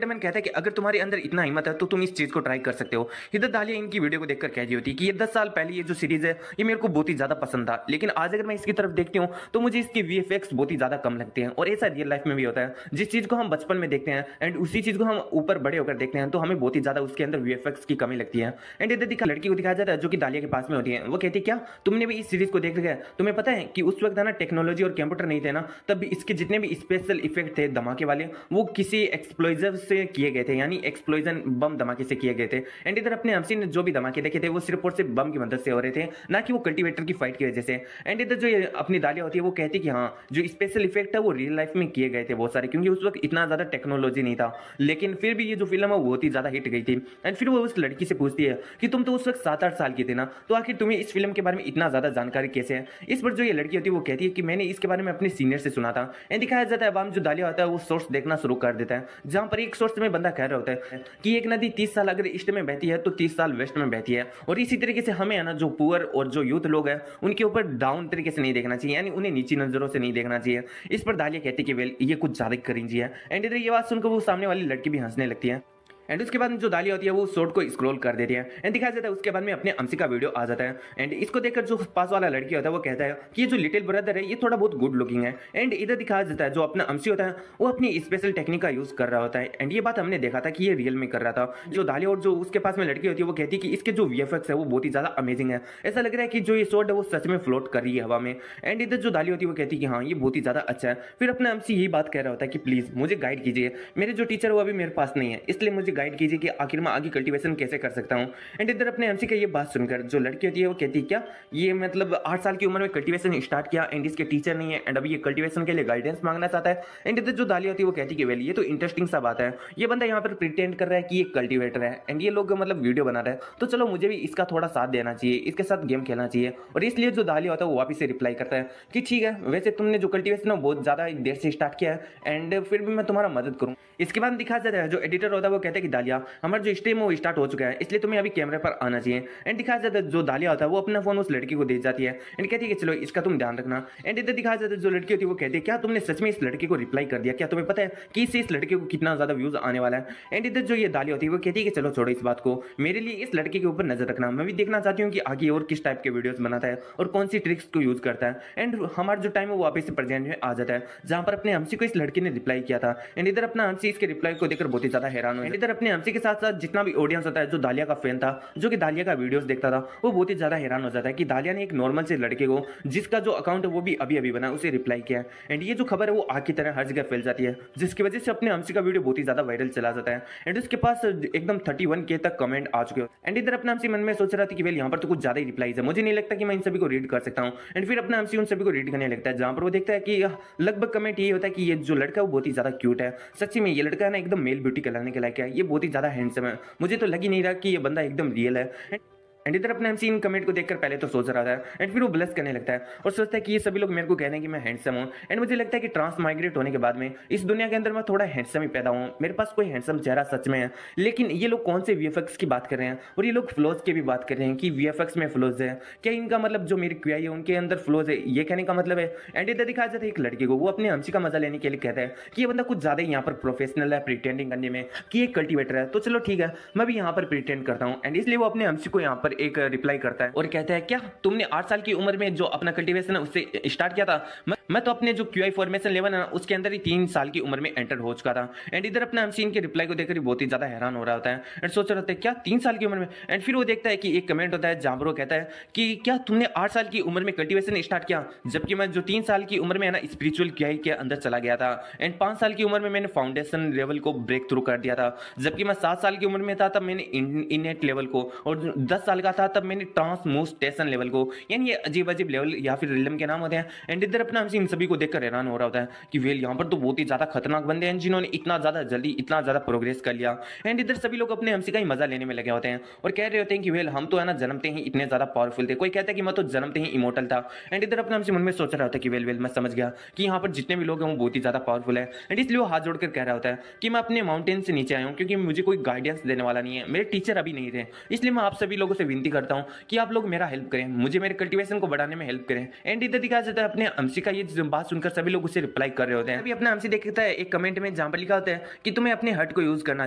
डेमन कहता है कि अगर तुम्हारे अंदर इतना हिम्मत है तो तुम इस चीज को ट्राई कर सकते हो। इधर दालिया इनकी वीडियो को देखकर कह रही होती है कि ये 10 साल पहले ये जो सीरीज है ये मेरे को बहुत ही ज्यादा पसंद था, लेकिन आज अगर मैं इसकी तरफ देखती हूँ तो मुझे इसके वीएफएक्स बहुत ही ज्यादा कम लगते हैं। और ऐसा रियल लाइफ में भी होता है, जिस चीज को हम बचपन में देखते हैं एंड उसी चीज को हम ऊपर बड़े होकर देखते हैं तो हमें बहुत ही ज्यादा उसके अंदर वीएफएक्स की कमी लगती है। एंड इधर दिखा लड़की को दिखाया जाता है जो कि दालिया के पास में होती है, वो कहती है क्या तुमने भी इस सीरीज को देख लिया, तुम्हें पता है कि उस वक्त ना टेक्नोलॉजी और कंप्यूटर नहीं थे ना, तब भी इसके जितने भी स्पेशल इफेक्ट थे धमाके वाले वो किसी एक्सप्लोजिव से किए गए थे, यानी एक्सप्लोजन बम धमाके से किए गए थे। एंड इधर अपने एमसी ने जो भी धमाके देखे थे वो सिर्फ और सिर्फ बम की मदद से हो रहे थे, ना कि वो कल्टिवेटर की फाइट की वजह से। एंड इधर जो अपनी दालिया होती है वो कहती है कि हाँ जो स्पेशल इफेक्ट है वो रियल लाइफ में किए गए थे बहुत सारे, क्योंकि उस वक्त इतना ज्यादा टेक्नोलॉजी नहीं था, लेकिन फिर भी ये जो फिल्म है वो बहुत ही ज्यादा हिट गई थी। एंड फिर वो उस लड़की से पूछती है कि तुम तो उस वक्त 7-8 साल की थी ना, तो आखिर तुम्हें इस फिल्म के बारे में इतना ज्यादा जानकारी कैसे है। इस पर जो ये लड़की होती है वो कहती है कि मैंने इसके बारे में अपने सीनियर से सुना था। एंड दिखाया जाता है अब जो दालिया होता है वो सोर्स देखना शुरू कर देता है, जहां पर एक सोर्स में बंदा कह रहा होता है कि एक नदी 30 साल अगर ईस्ट में बहती है तो 30 साल वेस्ट में बहती है, और इसी तरीके से हमें है ना जो पुअर और जो यूथ लोग हैं उनके ऊपर डाउन तरीके से नहीं देखना चाहिए, यानी उन्हें नीची नजरों से नहीं देखना चाहिए। इस पर दालिया कहती है कि वेल ये कुछ ज्यादा करेंजी है। एंड इधर ये बात सुनकर वो सामने वाली लड़की भी हंसने लगती है। एंड उसके बाद जो दालिया होती है वो शॉर्ट को स्क्रॉल कर देती है एंड दिखाया जाता है उसके बाद में अपने एमसी का वीडियो आ जाता है। एंड इसको देखकर जो पास वाला लड़की होता है वो कहता है कि ये जो लिटिल ब्रदर है ये थोड़ा बहुत गुड लुकिंग है। एंड इधर दिखाया जाता है जो अपना एमसी होता है वो अपनी स्पेशल टेक्निक का यूज कर रहा होता है। एंड ये बात हमने देखा था कि ये रियल में कर रहा था। जो दालिया और जो उसके पास में लड़की होती है वो कहती है कि इसके जो वीएफएक्स है वो बहुत ही ज्यादा अमेजिंग है, ऐसा लग रहा है कि जो ये शॉट है वो सच में फ्लोट कर रही है हवा में। एंड इधर जो दालिया होती है वो कहती है कि हाँ ये बहुत ही ज्यादा अच्छा है। फिर अपना एमसी यही बात कह रहा होता है कि प्लीज मुझे गाइड कीजिए, मेरे जो टीचर वो अभी मेरे पास नहीं है इसलिए मुझे गाइड कीजिए कि आखिर मैं आगे कल्टीवेशन कैसे कर सकता हूँ। एंड इधर अपने एमसी का ये बात सुनकर जो लड़की होती है वो कहती है क्या ये मतलब 8 साल की उम्र में कल्टीवेशन स्टार्ट किया एंड इसके टीचर नहीं है एंड अभी ये कल्टीवेशन के लिए गाइडेंस मांगना चाहता है। एंड इधर जो दालिया होती है वो कहती है कि वेल ये तो इंटरेस्टिंग सा बात है, ये बंदा यहाँ पर प्रिटेंड कर रहा है कि ये कल्टीवेटर है एंड ये लोग मतलब वीडियो बना रहे हैं, तो चलो मुझे भी इसका थोड़ा साथ देना चाहिए, इसके साथ गेम खेलना चाहिए। और इसलिए जो दालिया होता है वो वापस से रिप्लाई करता है कि ठीक है वैसे तुमने जो कल्टीवेशन है बहुत ज़्यादा देर से स्टार्ट किया है एंड फिर भी मैं तुम्हारा मदद करूँ। इसके बाद दिखा जाता है जो एडिटर होता है वो कहता है कि दालिया हमारा जो स्ट्रीम है वो स्टार्ट हो चुका है इसलिए तुम्हें अभी कैमरे पर आना चाहिए। एंड दिखाया जाता है जो दालिया होता है वो अपना फोन उस लड़की को दे जाती है एंड कहती है कि चलो इसका तुम ध्यान रखना। एंड इधर दिखाया जाता है जो लड़की होती है वो कहती है क्या तुमने सच में इस लड़के को रिप्लाई कर दिया, क्या तुम्हें पता है कि इससे इस लड़के को कितना ज्यादा व्यूज आने वाला है। एंड इधर जो ये दालिया होती है वो कहती है कि चलो छोड़ो इस बात को, मेरे लिए इस लड़के के ऊपर नजर रखना, मैं भी देखना चाहती हूँ कि आगे और किस टाइप के वीडियोस बनाता है और कौन सी ट्रिक्स को यूज करता है। एंड हमारा जो टाइम है वो वापस से प्रेजेंट में आ जाता है जहां पर अपने हमसी को इस लड़की ने रिप्लाई किया था। एंड इधर अपना हमसी इसके रिप्लाई को देखकर बहुत ही ज्यादा हैरान हुआ। इधर अपने हमसी के साथ साथ जितना भी ऑडियंस होता है जो दालिया का फैन था जो कि दालिया का वीडियोस देखता था वो बहुत ही ज्यादा हैरान हो जाता है कि दालिया ने एक नॉर्मल से लड़के को जिसका जो अकाउंट है वो भी अभी अभी बना उसे रिप्लाई किया। एंड ये जो खबर है वो आग की तरह हर जगह फैल जाती है जिसकी वजह से अपने हमसी का वीडियो बहुत ही ज्यादा वायरल चला जाता है एंड उसके पास एकदम 31K तक कमेंट आ चुके हो। एंड इधर अपना हमसी मन में सोच रहा था कि वेल यहाँ पर तो कुछ ज्यादा ही रिप्लाईज है, मुझे नहीं लगता कि मैं इन सभी को रीड कर सकता हूँ। एंड फिर अपना हमसी उन सभी को रीड करने लगता है जहां पर वो देखता है कि लगभग कमेंट ये होता है कि ये जो लड़का है वो बहुत ही ज्यादा क्यूट है, सच्ची में ये लड़का है ना एकदम मेल ब्यूटी कहलाने के लायक है, ये बहुत ही ज्यादा हैंडसम है, मुझे तो लग ही नहीं रहा कि ये बंदा एकदम रियल है। एंड इधर अपने एमसी इन कमेंट को देखकर पहले तो सोच रहा था एंड फिर वो ब्लश करने लगता है और सोचता है कि ये सभी लोग मेरे को कह रहे हैं कि मैं हैंडसम हूँ। एंड मुझे लगता है कि ट्रांस माइग्रेट होने के बाद में इस दुनिया के अंदर मैं थोड़ा हैंडसम ही पैदा हूँ, मेरे पास कोई हैंडसम चेहरा सच में है। लेकिन ये लोग कौन से वीएफएक्स की बात कर रहे हैं और ये लोग फ्लोज की भी बात कर रहे हैं कि वीएफएक्स में फ्लोज है, क्या इनका मतलब जो मेरी क्यूआई है उनके अंदर फ्लोज है, ये कहने का मतलब है। एंड इधर दिखाया जाता है एक लड़के को, वो अपने हमसी का मजा लेने के लिए कहता है कि ये बंदा कुछ ज्यादा ही यहाँ पर प्रोफेशनल है प्रिटेंडिंग करने में कि एक कल्टीवेटर है, तो चलो ठीक है मैं भी यहाँ पर प्रिटेंड करता हूँ। एंड इसलिए वो अपने हमसी को यहाँ पर एक रिप्लाई करता है और कहता है क्या तुमने 8 साल की उम्र में जो अपना कल्टीवेशन है उससे स्टार्ट किया था, मैं तो अपने जो क्यूआई फॉर्मेशन लेवल है ना उसके अंदर ही 3 साल की उम्र में एंटर हो चुका था। एंड इधर अपना हमसी इनके रिप्लाई को देखकर बहुत ही ज्यादा हैरान हो रहा होता है एंड सोच रहा होता है क्या 3 साल की उम्र में। एंड फिर वो देखता है कि एक कमेंट होता है जहां पर वो कहता है कि क्या तुमने 8 साल की उम्र में कल्टीवेशन स्टार्ट किया, जबकि मैं जो 3 साल की उम्र में है ना स्पिरिचुअल क्यूआई के अंदर चला गया था एंड 5 साल की उम्र में मैंने फाउंडेशन लेवल को ब्रेक थ्रू कर दिया था, जबकि मैं 7 साल की उम्र में था तब मैंने इनेट लेवल को और 10 साल का था तब मैंने ट्रांसमोस्टेशन लेवल को, यानी ये अजीब अजीब लेवल या फिर रिलम के नाम होते हैं। एंड इधर अपना हमसे इन सभी को देखकर हैरान हो रहा होता है कि वेल यहाँ पर तो बहुत ही ज्यादा खतरनाक बंदे हैं जिन्होंने इतना ज्यादा जल्दी इतना ज्यादा प्रोग्रेस कर लिया। एंड इधर सभी लोग अपने हमसे का ही मजा लेने में लगे होते हैं और कह रहे होते हैं कि वेल हम तो है ना जन्मते ही इतने ज्यादा पावरफुल थे, कोई कहता है कि मैं तो जन्मते ही इमोर्टल था। एंड इधर अपने हमसे मन में सोच रहा होता है कि वेल वेल मैं समझ गया कि यहाँ पर जितने भी लोग हैं वो बहुत ही ज्यादा पावरफुल है। एंड इसलिए वो हाथ जोड़कर कह रहा होता है कि मैं अपने माउंटेन से नीचे आया हूँ क्योंकि मुझे कोई गाइडेंस देने वाला नहीं है, मेरे टीचर अभी नहीं थे, इसलिए मैं आप सभी लोगों से विनती करता हूँ कि आप लोग मेरा हेल्प करें, मुझे मेरे कल्टीवेशन को बढ़ाने में हेल्प करें। एंड इधर दिखाया जाता है अपने हमसी का ये बात सुनकर सभी लोग उसे रिप्लाई कर रहे होते हैं। अभी अपना हमसी देखता है एक कमेंट में जहां पर लिखा होता है कि तुम्हें अपने हर्ट को यूज करना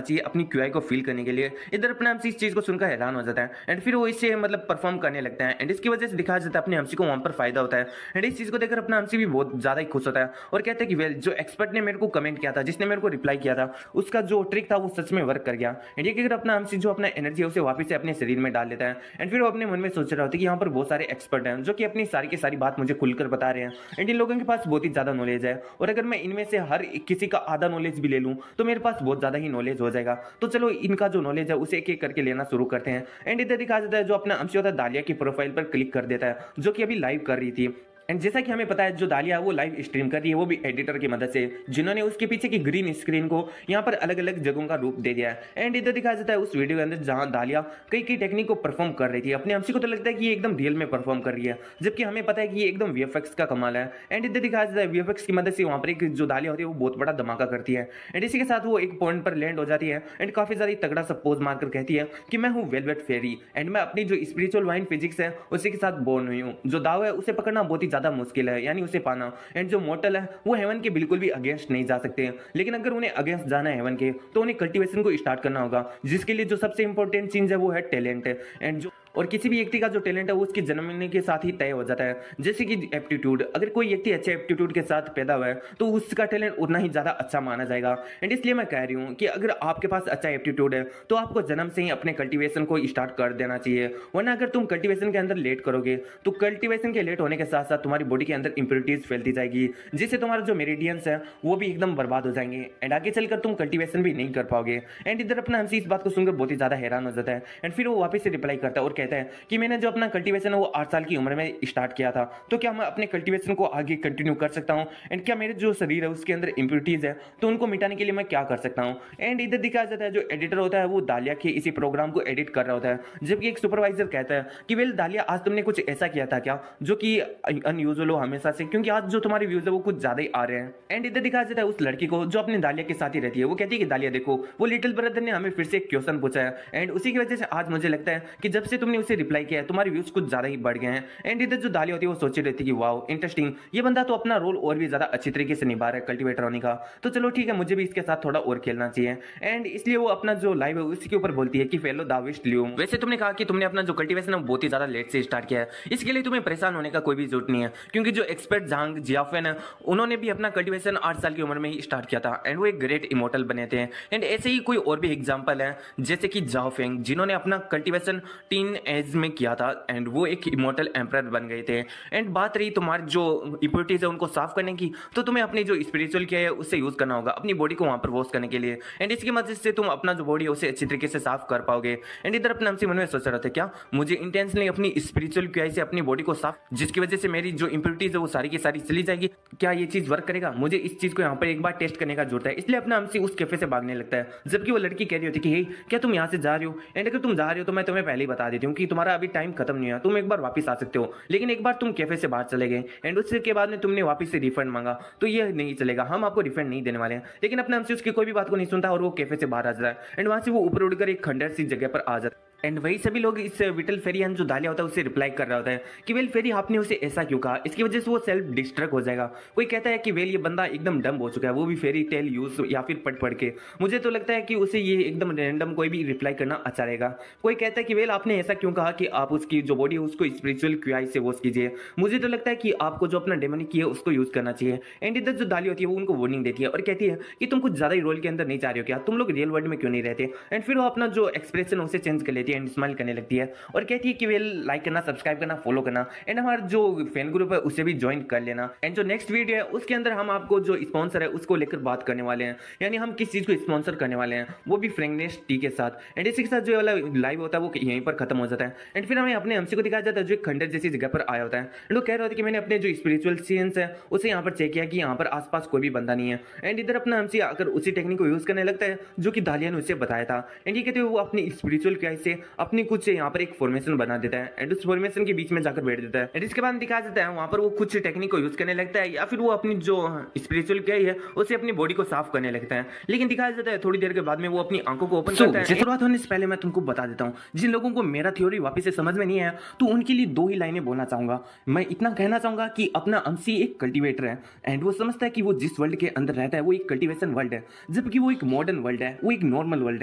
चाहिए अपनी क्यूआई को फील करने के लिए। इधर अपना हमसी इस चीज को सुनकर हैरान हो जाता है एंड फिर वो इससे मतलब परफॉर्म करने लगता है एंड इसकी वजह से दिखाया जाता है अपने हमसी को वहां पर फायदा होता है। एंड इस चीज को देखकर अपना हमसी भी बहुत ज्यादा ही खुश होता है और कहता है कि वेल जो एक्सपर्ट ने मेरे को कमेंट किया था, जिसने मेरे को रिप्लाई किया था, उसका जो ट्रिक था वो सच में वर्क कर गया। एंड ये कहकर अपना हमसी जो अपना एनर्जी है उसे वापस से अपने शरीर में डाल लेता है। एंड फिर वो अपने मन में सोच रहा होता है कि यहाँ पर बहुत सारे एक्सपर्ट हैं जो कि अपनी सारी की सारी बात मुझे खुलकर बता रहे हैं एंड इन लोगों के पास बहुत ही ज्यादा नॉलेज है और अगर मैं इनमें से हर किसी का आधा नॉलेज भी ले लूं तो मेरे पास बहुत ज्यादा ही नॉलेज हो जाएगा, तो चलो इनका जो नॉलेज है उसे एक एक करके लेना शुरू करते हैं। एंड इधर दिखा जाता है जो अपना हमसी होता है दालिया की प्रोफाइल पर क्लिक कर देता है जो कि अभी लाइव कर रही थी। एंड जैसा कि हमें पता है जो दालिया वो लाइव स्ट्रीम कर रही है वो भी एडिटर की मदद से, जिन्होंने उसके पीछे की ग्रीन स्क्रीन को यहाँ पर अलग अलग जगहों का रूप दे दिया है। एंड इधर दिखाया जाता है उस वीडियो के अंदर जहां दालिया कई कई टेक्निक को परफॉर्म कर रही थी, अपने हमसी को तो लगता है कि ये एकदम रियल में परफॉर्म कर रही है, जबकि हमें पता है कि ये एकदम वीएफएक्स का कमाल है। एंड इधर दिखाया जाता है वीएफएक्स की मदद से वहां पर एक जो दालिया होती है वो बहुत बड़ा धमाका करती है एंड इसी के साथ वो एक पॉइंट पर लैंड हो जाती है एंड काफी ज्यादा तगड़ा सा पोज मारकर कहती है कि मैं हूँ वेलवेट फेरी एंड मैं अपनी जो स्पिरिचुअल वाइन फिजिक्स है उसी के साथ बोर्न हुई हूँ, जो दाव है उसे पकड़ना बहुत ही ज्यादा मुश्किल है, यानी उसे पाना। एंड जो मोर्टल है वो हेवन के बिल्कुल भी अगेंस्ट नहीं जा सकते, लेकिन अगर उन्हें अगेंस्ट जाना है हेवन के तो उन्हें कल्टीवेशन को स्टार्ट करना होगा, जिसके लिए जो सबसे इंपॉर्टेंट चीज है वो है टैलेंट। एंड जो और किसी भी व्यक्ति का जो टैलेंट है वो उसके जन्मने के साथ ही तय हो जाता है। जैसे कि एप्टीट्यूड, अगर कोई व्यक्ति अच्छे एप्टीट्यूड के साथ पैदा हुआ है तो उसका टैलेंट उतना ही ज़्यादा अच्छा माना जाएगा। एंड इसलिए मैं कह रही हूँ कि अगर आपके पास अच्छा एप्टीट्यूड है तो आपको जन्म से ही अपने कल्टीवेशन को स्टार्ट कर देना चाहिए, वरना अगर तुम कल्टीवेशन के अंदर लेट करोगे तो कल्टीवेशन के लेट होने के साथ साथ तुम्हारी बॉडी के अंदर इंप्योरिटीज फैलती जाएगी, जिससे तुम्हारा जो मेरिडियंस है वो भी एकदम बर्बाद हो जाएंगे एंड आगे चलकर तुम कल्टीवेशन भी नहीं कर पाओगे। एंड इधर अपना हमसे इस बात को सुनकर बहुत ही ज़्यादा हैरान हो जाता है एंड फिर वो वापस से रिप्लाई करता है और कहता है कि मैंने जो अपना कल्टीवेशन है वो 8 साल की उम्र में स्टार्ट किया था, तो क्या मैं अपने कल्टीवेशन को आगे कंटिन्यू कर सकता हूँ एंड क्या मेरे जो शरीर है उसके अंदर इंप्योरिटीज है तो उनको मिटाने के लिए मैं क्या कर सकता हूँ। एंड इधर दिखाया जाता है जो एडिटर होता है वो दालिया के इसी प्रोग्राम को एडिट कर रहा होता है, जबकि एक सुपरवाइजर कहता है कि वेल दालिया आज तुमने कुछ ऐसा किया था क्या जो कि अनयूजुअल हो हमेशा से, क्योंकि आज जो तुम्हारे व्यूज है वो कुछ ज्यादा ही आ रहे हैं। एंड इधर दिखाया जाता है उस लड़की को जो अपने दालिया के साथ ही रहती है, वो कहती है कि दालिया देखो वो लिटिल ब्रदर ने हमें फिर से एक क्वेश्चन पूछा है एंड उसी की वजह से आज मुझे लगता है कि जब से तुमने उसे रिप्लाई किया है तुम्हारे व्यूज कुछ ज्यादा ही बढ़ गए हैं। एंड इधर जो दालिया होती है वो सोच रही थी कि वाओ इंटरेस्टिंग, ये बंदा तो अपना रोल और भी ज्यादा अच्छी तरीके से निभा रहा है कल्टीवेटर होने का, तो चलो ठीक है मुझे भी इसके साथ थोड़ा और खेलना चाहिए। एंड इसलिए वो अपना जो लाइव है उसके ऊपर बोलती है कि फेलो दाविस्ट लियो, वैसे तुमने कहा कि तुमने अपना जो कल्टीवेशन है बहुत ही ज्यादा लेट से स्टार्ट किया है, इसके लिए तुम्हें परेशान होने का कोई भी जरूरत नहीं है, क्योंकि जो एक्सपर्ट जांग जियाफेन है उन्होंने भी अपना कल्टीवेशन 8 साल की उम्र में ही स्टार्ट किया था एंड वो एक ग्रेट इमोर्टल बने थे। एंड ऐसे ही कोई और भी एग्जांपल है जैसे कि जाओ फेंग जिन्होंने अपना कल्टीवेशन टीन एज में किया था एंड वो एक इमोर्टल एम्परर बन गए थे। एंड बात रही तुम्हारी जो इंप्योरिटीज है उनको साफ करने की, तो तुम्हें अपनी जो स्पिरिचुअल किया है उससे यूज करना होगा अपनी बॉडी को वहां पर वॉश करने के लिए, एंड इसकी मदद से तुम अपना जो बॉडी है उसे अच्छी तरीके से साफ कर पाओगे। एंड इधर अपने हमसे मन में सोच रहा था क्या मुझे इंटेंशनली अपनी स्पिरिचुअल क्रिया से अपनी बॉडी को साफ, जिसकी वजह से मेरी जो इंप्योरिटीज है वो सारी की सारी चली जाएगी, क्या ये चीज वर्क करेगा? मुझे इस चीज को यहाँ पर एक बार टेस्ट करने का जरूरत है। इसलिए अपना हमसे उस कैफे से भागने लगता है, जबकि वो लड़की कह रही होती कि हे क्या तुम यहाँ से जा रही हो, एंड अगर तुम जा रही हो तो मैं तुम्हें पहले ही बता देती हूँ कि तुम्हारा अभी टाइम खत्म नहीं हुआ, तुम एक बार वापस आ सकते हो, लेकिन एक बार तुम कैफे से बाहर चले गए एंड उसके बाद में तुमने वापस से रिफंड मांगा तो ये नहीं चलेगा, हम आपको रिफंड नहीं देने वाले हैं। लेकिन अपने हमसे उसकी कोई भी बात को नहीं सुनता और वो कैफे से बाहर आ जाता है एंड वहां से वो ऊपर उड़कर एक खंडर सी जगह पर आ जाता है। एंड वही सभी लोग इस विटल फेरियन जो दालिया होता है उसे रिप्लाई कर रहा होता है कि वेल फेरी आपने उसे ऐसा क्यों कहा, इसकी वजह से वो सेल्फ डिस्ट्रैक्ट हो जाएगा। कोई कहता है कि वेल ये बंदा एकदम डम हो चुका है, वो भी फेरी टेल यूज या फिर पढ़ के। मुझे तो लगता है कि उसे ये एकदम रैंडम कोई भी रिप्लाई करना अच्छा रहेगा। कोई कहता है कि वेल आपने ऐसा क्यों कहा कि आप उसकी जो बॉडी है उसको स्पिरिचुअल क्रिया से वॉश कीजिए। मुझे तो लगता है कि आपको जो अपना डेमोनिक की है उसको यूज करना चाहिए। एंड इधर जो दाली होती है वो उनको वार्निंग देती है और कहती है कि तुम कुछ ज्यादा ही रोल के अंदर नहीं जा रहे हो क्या, तुम लोग रियल वर्ल्ड में क्यों नहीं रहते। एंड फिर वो अपना जो एक्सप्रेशन उसे चेंज कर लेती है एंड स्माइल करने लगती है और कहती है कि वेल लाइक करना, सब्सक्राइब करना, फॉलो करना एंड हमारा जो फैन ग्रुप है उसे भी ज्वाइन कर लेना। एंड जो नेक्स्ट वीडियो है उसके अंदर हम आपको जो स्पॉन्सर है उसको लेकर बात करने वाले हैं, यानी हम किस चीज को स्पॉन्सर करने वाले हैं वो भी फ्रेंकनेस टी के साथ। एंड इसी के साथ जो वाला लाइव होता है वो यहीं पर खत्म हो जाता है एंड फिर हमें अपने हमसे को दिखाया जाता है जो एक खंडर जैसी जगह पर आया होता है एंड वो कह रहा होता है कि मैंने अपने जो स्पिरिचुअल सेंस है उसे यहाँ पर चेक किया कि यहाँ पर आसपास कोई भी बंदा नहीं है। एंड इधर अपना हमसे आकर उसी टेक्निक को यूज करने लगता है जो कि दालिया ने उसे बताया था। एंड ये कहते हुए वो अपनी स्पिरिचुअल क्रिया से अपनी कुछ यहाँ पर एक फॉर्मेशन बना देता है एंड उस फॉर्मेशन के बीच में जाकर बैठ देता है। एंड इसके बाद दिखाया जाता है वहां पर वो कुछ टेक्निक को यूज करने लगता है या फिर वो अपनी जो स्पिरिचुअल क्रिया है उसे अपनी बॉडी को साफ करने लगता है। लेकिन दिखाया जाता है थोड़ी देर के बाद में वो अपनी आंखों को ओपन करता है। शुरुआत होने से पहले मैं तुमको बता देता हूँ, जिन लोगों को मेरा थ्योरी वापस से समझ में नहीं आया तो उनके लिए 2 ही लाइनें बोलना चाहूंगा। मैं इतना कहना चाहूंगा कि अपना अंशी एक कल्टीवेटर है एंड वो समझता है कि वो जिस वर्ल्ड के अंदर रहता है वो एक कल्टीवेशन वर्ल्ड है, जबकि वो एक मॉडर्न वर्ल्ड है, वो एक नॉर्मल वर्ल्ड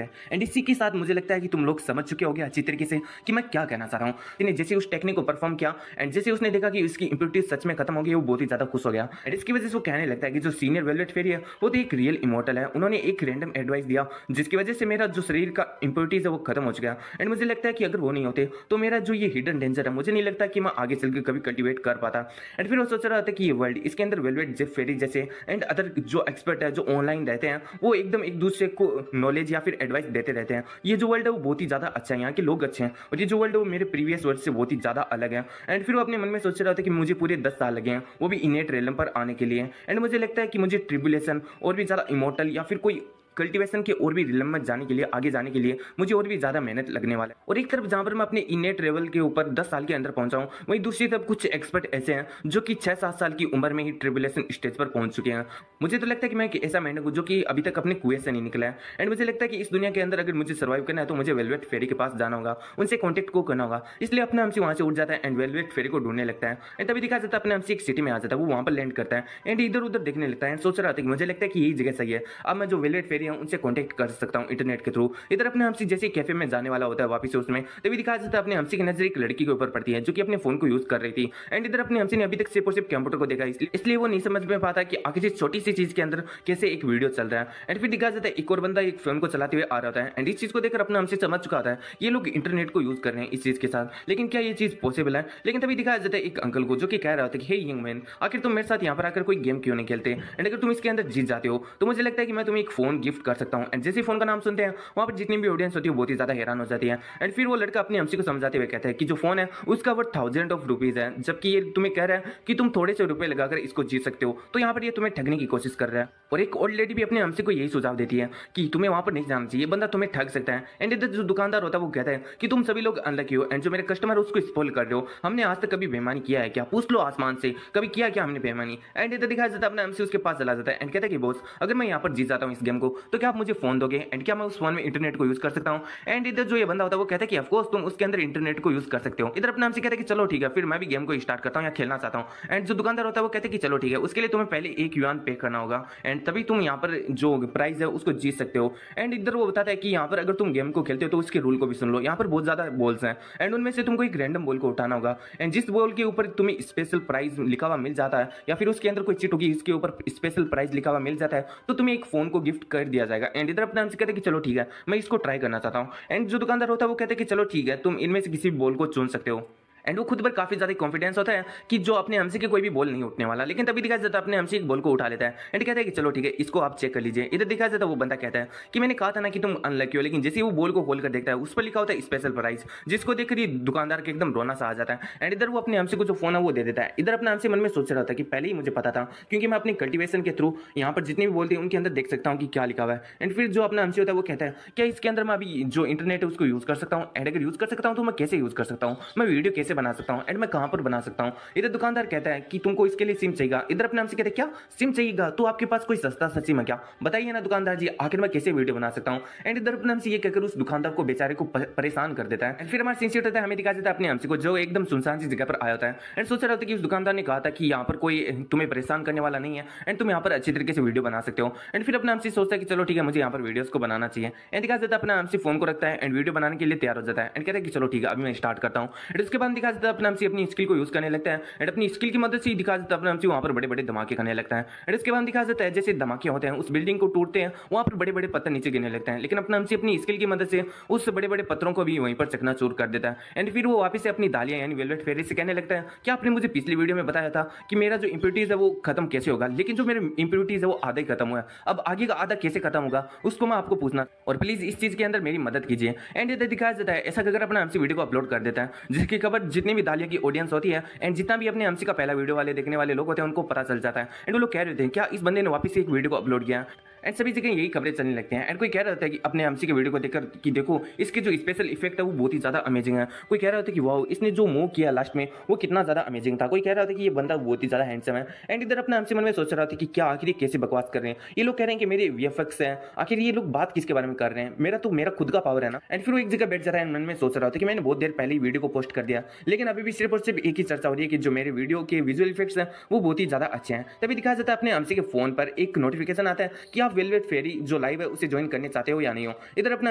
है। एंड इसी के साथ मुझे लगता है कि तुम लोग समझ चुके होगे अच्छी तरीके से कि मैं क्या कहना चाह रहा हूँ। जैसे उस टेक्निक को परफॉर्म किया एंड जैसे उसने देखा कि उसकी इंप्योरिटीज सच में खत्म हो गई वो बहुत ही ज्यादा खुश हो गया एंड इसकी वजह से वो कहने लगता है कि जो सीनियर वेलवेट फेरी है वो तो एक रियल इमोर्टल है, उन्होंने एक रैंडम एडवाइस दिया जिसकी वजह से मेरा जो शरीर का इंप्योरिटीज है वो खत्म हो चुका एंड मुझे लगता है कि अगर वो नहीं होते तो मेरा जो ये हिडन डेंजर है मुझे नहीं लगता कि मैं आगे चलकर कभी कल्टीवेट कर पाता। एंड फिर वो सोच रहा था कि ये वर्ल्ड इसके अंदर वेलवेट जेफ फेरी जैसे एंड अदर जो एक्सपर्ट है जो ऑनलाइन रहते हैं वो एकदम एक दूसरे को नॉलेज या फिर एडवाइस देते रहते हैं। ये जो वर्ल्ड है वो बहुत ही ज्यादा अच्छा है, यहाँ के लोग अच्छे हैं और ये जो वर्ल्ड है वो मेरे प्रीवियस वर्ल्ड से बहुत ही ज्यादा अलग है। एंड फिर वो अपने मन में सोच रहा था कि मुझे पूरे 10 साल लगे हैं वो भी इनेट रेलम पर आने के लिए। एंड मुझे लगता है कि मुझे ट्रिब्यूलेशन और भी ज़्यादा इमोर्टल या फिर कोई कल्टीवेशन के और भी रिलम में जाने के लिए आगे जाने के लिए मुझे और भी ज़्यादा मेहनत लगने वाला है। और एक तरफ जहाँ पर मैं अपने इनेट लेवल के ऊपर 10 साल के अंदर पहुंचा हूँ, वहीं दूसरी तरफ कुछ एक्सपर्ट ऐसे हैं जो कि 6-7 साल की उम्र में ही ट्रिब्यूलेशन स्टेज पर पहुंच चुके हैं। मुझे तो लगता है कि मैं एक ऐसा मेंढक हूँ जो कि अभी तक अपने कुएं से नहीं निकला है। एंड मुझे लगता है कि इस दुनिया के अंदर अगर मुझे सर्वाइव करना है तो मुझे वेलवेट फेरी के पास जाना होगा, उनसे कॉन्टेक्ट को करना होगा। इसलिए अपने हमसे वहाँ से उठ जाता है एंड वेलवेट फेरी को ढूंढने लगता है। एंड तभी दिखा जाता है अपने हमसे एक सिटी में आ जाता है, वो वहाँ पर लैंड करता है एंड इधर उधर देखने लगता है एंड सोच रहा था कि मुझे लगता है कि यही जगह सही है, अब मैं जो वेलवेट फेरी फेरी है उनसे कॉन्टैक्ट कर सकता हूँ इंटरनेट के थ्रू। इधर अपने हमसी जैसे कैफे में जाने वाला होता है वापस से उसमें, तभी दिखाया जाता है अपने हमसी की नजर एक लड़की के ऊपर पड़ती है जो कि अपने फोन को यूज कर रही थी। एंड इधर अपने हमसी ने अभी तक सिर्फ और सिर्फ कंप्यूटर को देखा, इसलिए वो नहीं समझ में पाता कि आखिर इस छोटी सी चीज के अंदर कैसे एक वीडियो चल रहा है। एंड फिर दिखाया जाता है एक और बंदा एक फोन को चलाते हुए आ रहा होता है। एंड इस चीज को देखकर अपना हमसे समझ चुका होता है ये लोग इंटरनेट को यूज कर रहे हैं इस चीज के साथ, लेकिन क्या ये चीज पॉसिबल है। लेकिन तभी दिखाया जाता है एक अंकल को जो कि कह रहा होता है कि हे यंग मैन, आखिर तुम मेरे साथ यहाँ पर आकर कोई गेम क्यों नहीं खेलते, एंड अगर तुम इसके अंदर जीत जाते हो तो मुझे लगता है कि मैं तुम्हें एक फोन गिफ्ट कर सकता हूँ। एंड जैसे फोन का नाम सुनते हैं वहाँ पर जितनी भी ऑडियंस होती है बहुत ही ज्यादा हैरान हो जाती है। एंड फिर वो लड़का अपने हमसी को समझाते हुए कहता है कि जो फोन है उसका वर्थ थाउजेंड ऑफ रुपीज है, जबकि ये तुम्हें कह रहा है कि तुम थोड़े से रुपए लगाकर इसको जीत सकते हो। तो यहाँ पर ये तुम्हें ठगने की कोशिश कर रहा है। और एक ओल्ड लेडी भी अपने हमसे को यही सुझाव देती है कि तुम्हें वहां पर नहीं जाना चाहिए, बंदा तुम्हें ठग सकता है। एंड इधर जो दुकानदार होता है वो कहता है कि तुम सभी लोग अनलकी हो एंड जो मेरे कस्टमर उसको स्पॉइल कर रहे हो, हमने आज तक कभी बेईमानी किया है क्या, पूछ लो आसमान से कभी किया क्या हमने बेईमानी। एंड इधर दिखाया जाता है अपना हमसे उसके पास चला जाता है एंड कहता है कि बॉस अगर मैं यहाँ पर जीत जाता हूँ इस गेम को तो क्या आप मुझे फोन दोगे, एंड क्या मैं उस फोन में इंटरनेट को यूज कर सकता हूँ। एंड इधर जो ये बंदा होता है वो कहता है कि ऑफकोर्स तुम उसके अंदर इंटरनेट को यूज कर सकते हो। इधर अपना हमसे कहता है कि चलो ठीक है फिर मैं भी गेम को स्टार्ट करता हूँ या खेलना चाहता हूँ। एंड जो दुकानदार होता है वो कहते हैं कि चलो ठीक है उसके लिए तुम्हें पहले 1 युआन पे करना होगा एंड तभी तुम यहाँ पर जो प्राइस है उसको जीत सकते हो। एंड इधर वो बताता है कि यहाँ पर अगर तुम गेम को खेलते हो तो उसके रूल को भी सुन लो, यहाँ पर बहुत ज्यादा बॉल्स हैं एंड उनमें से तुमको एक रैंडम बॉल को उठाना होगा एंड जिस बॉल के ऊपर तुम्हें स्पेशल प्राइज लिखा हुआ मिल जाता है या फिर उसके अंदर कोई चिट होगी इसके ऊपर स्पेशल प्राइज लिखा हुआ मिल जाता है तो तुम्हें एक फोन को गिफ्ट कर दिया जाएगा। एंड इधर अपने हमसे कहते हैं कि चलो ठीक है मैं इसको ट्राई करना चाहता हूँ। एंड जो दुकानदार होता है वो कहते हैं कि चलो ठीक है तुम इनमें से किसी बॉल को चुन सकते हो। एंड वो खुद पर काफी ज्यादा कॉन्फिडेंस होता है कि जो अपने हमसे के कोई भी बॉल नहीं उठने वाला, लेकिन तभी दिखाया जाता है अपने हमसे एक बॉल को उठा लेता है एंड कहता है कि चलो ठीक है इसको आप चेक कर लीजिए। इधर दिखाया जाता है वो बंदा कहता है कि मैंने कहा था ना कि तुम अनलकी हो, लेकिन जैसे ही वो बॉल को खोल कर देखता है उस पर लिखा होता है स्पेशल प्राइस, जिसको देखकर ये दुकानदार के एकदम रोना सा आ जाता है। एंड इधर वो अपने हमसे को जो फोन है वो दे देता है। इधर अपने हमसे मन में सोच रहा था कि पहले ही मुझे पता था क्योंकि मैं अपनी कल्टिवेशन के थ्रू यहाँ पर जितनी भी बोलती है उनके अंदर देख सकता हूँ कि क्या लिखा हुआ है। एंड फिर जो अपना हमसे होता है वो कहता है क्या इसके अंदर मैं अभी जो इंटरनेट है उसको यूज कर सकता हूँ, एंड अगर यूज कर सकता हूँ तो मैं कैसे यूज कर सकता हूँ, मैं वीडियो कैसे बना सकता हूँ एंड मैं कहां पर बना सकता हूं। इधर दुकानदार कहता है कि तुमको इसके लिए सिम चाहिएगा। इधर अपने हमसे कहते हैं क्या सिम चाहिएगा, तो आपके पास कोई सस्ता सा सिम है क्या, बताइए ना दुकानदार जी आखिर मैं कैसे वीडियो बना सकता हूं। एंड इधर अपने हमसे ये कहकर उस दुकानदार को बेचारे को परेशान कर देता है। एंड फिर हमारे सीन होता है हमें दिखा देता है अपने हमसे को जो एकदम सुनसान सी जगह पर आया होता है एंड सोच रहा होता है कि उस दुकानदार ने कहा था कि यहाँ पर कोई तुम्हें परेशान करने वाला नहीं है एंड तुम यहाँ पर अच्छी तरीके से वीडियो बना सकते हो। एंड फिर अपने हमसे सोचता है कि चलो ठीक है मुझे यहाँ पर वीडियोस को बनाना चाहिए। एंड दिखा देता है अपना हमसे फोन को रखता है एंड वीडियो बनाने के लिए तैयार हो जाता है एंड कहता है कि चलो ठीक है अभी मैं स्टार्ट करता हूँ। एंड उसके बाद दिखा देता है अपना हमसे अपनी स्किल को यूज करने लगता है एंड अपनी स्किल की मदद से ही दिखा देता है अपने हमसे वहाँ पर बड़े बड़े धमाके करने लगता है। एंड इसके बाद दिखा देता है जैसे धमाके होते हैं उस बिल्डिंग को टूटते हैं वहाँ पर बड़े बड़े पत्थर नीचे गिरने लगते हैं, लेकिन अपना हमसे अपनी स्किल की मदद से उस बड़े बड़े पत्थरों को भी वहीं पर चकनाचूर कर देता है। एंड फिर वो वापस से अपनी दालियां यानी वेलवेट फेरी से कहने लगता है कि आपने मुझे पिछली वीडियो में बताया था कि मेरा जो इंप्योरिटीज है वो खत्म कैसे होगा, लेकिन जो मेरे इंप्योरिटीज है वो आधा ही खत्म हुआ है, अब आगे का आधा कैसे खत्म होगा उसको मैं आपको पूछना और प्लीज इस चीज के अंदर मेरी मदद कीजिए। एंड इधर दिखाया जाता है ऐसा अगर अपना हमसे वीडियो को अपलोड कर देता है जिसकी खबर जितनी भी दालिया की ऑडियंस होती है एंड जितना भी अपने हमसे का पहला वीडियो वाले देखने वाले लोग होते हैं उनको पता चल जाता है। एंड वो लोग कह रहे थे क्या इस बंदे ने वापस से एक वीडियो को अपलोड किया एंड सभी जगह यही खबरें चलने लगते हैं। एंड कोई कह रहा होता है कि अपने हमसी के वीडियो को देखकर कि देखो इसके जो स्पेशल इफेक्ट है वो बहुत ही ज्यादा अमेजिंग है, कोई कह रहा होता है कि वाओ इसने जो मूव किया लास्ट में वो कितना ज्यादा अमेजिंग था, कोई कह रहा था कि ये बंदा बहुत ही ज्यादा हैंडसम है। एंड इधर अपने हमसे मन में सोच रहा था कि क्या आखिर ये कैसे बकवास कर रहे हैं, ये लोग कह रहे हैं कि मेरे वीएफएक्स है, आखिर ये लोग बात किसके बारे में कर रहे हैं, मेरा खुद का पावर है ना। एंड फिर वो एक जगह बैठ जाता है मन में सोच रहा था कि मैंने बहुत देर पहले ही वीडियो को पोस्ट कर दिया, लेकिन अभी भी सिर्फ और सिर्फ एक ही चर्चा हो रही है कि जो मेरे वीडियो के विजुअल इफेक्ट्स हैं वो बहुत ही ज्यादा अच्छे हैं। तभी दिखाया जाता है अपने हमसे के फोन पर एक नोटिफिकेशन आता है कि आप वेलवेट फेरी जो लाइव है उसे ज्वाइन करने चाहते हो या नहीं हो। इधर अपना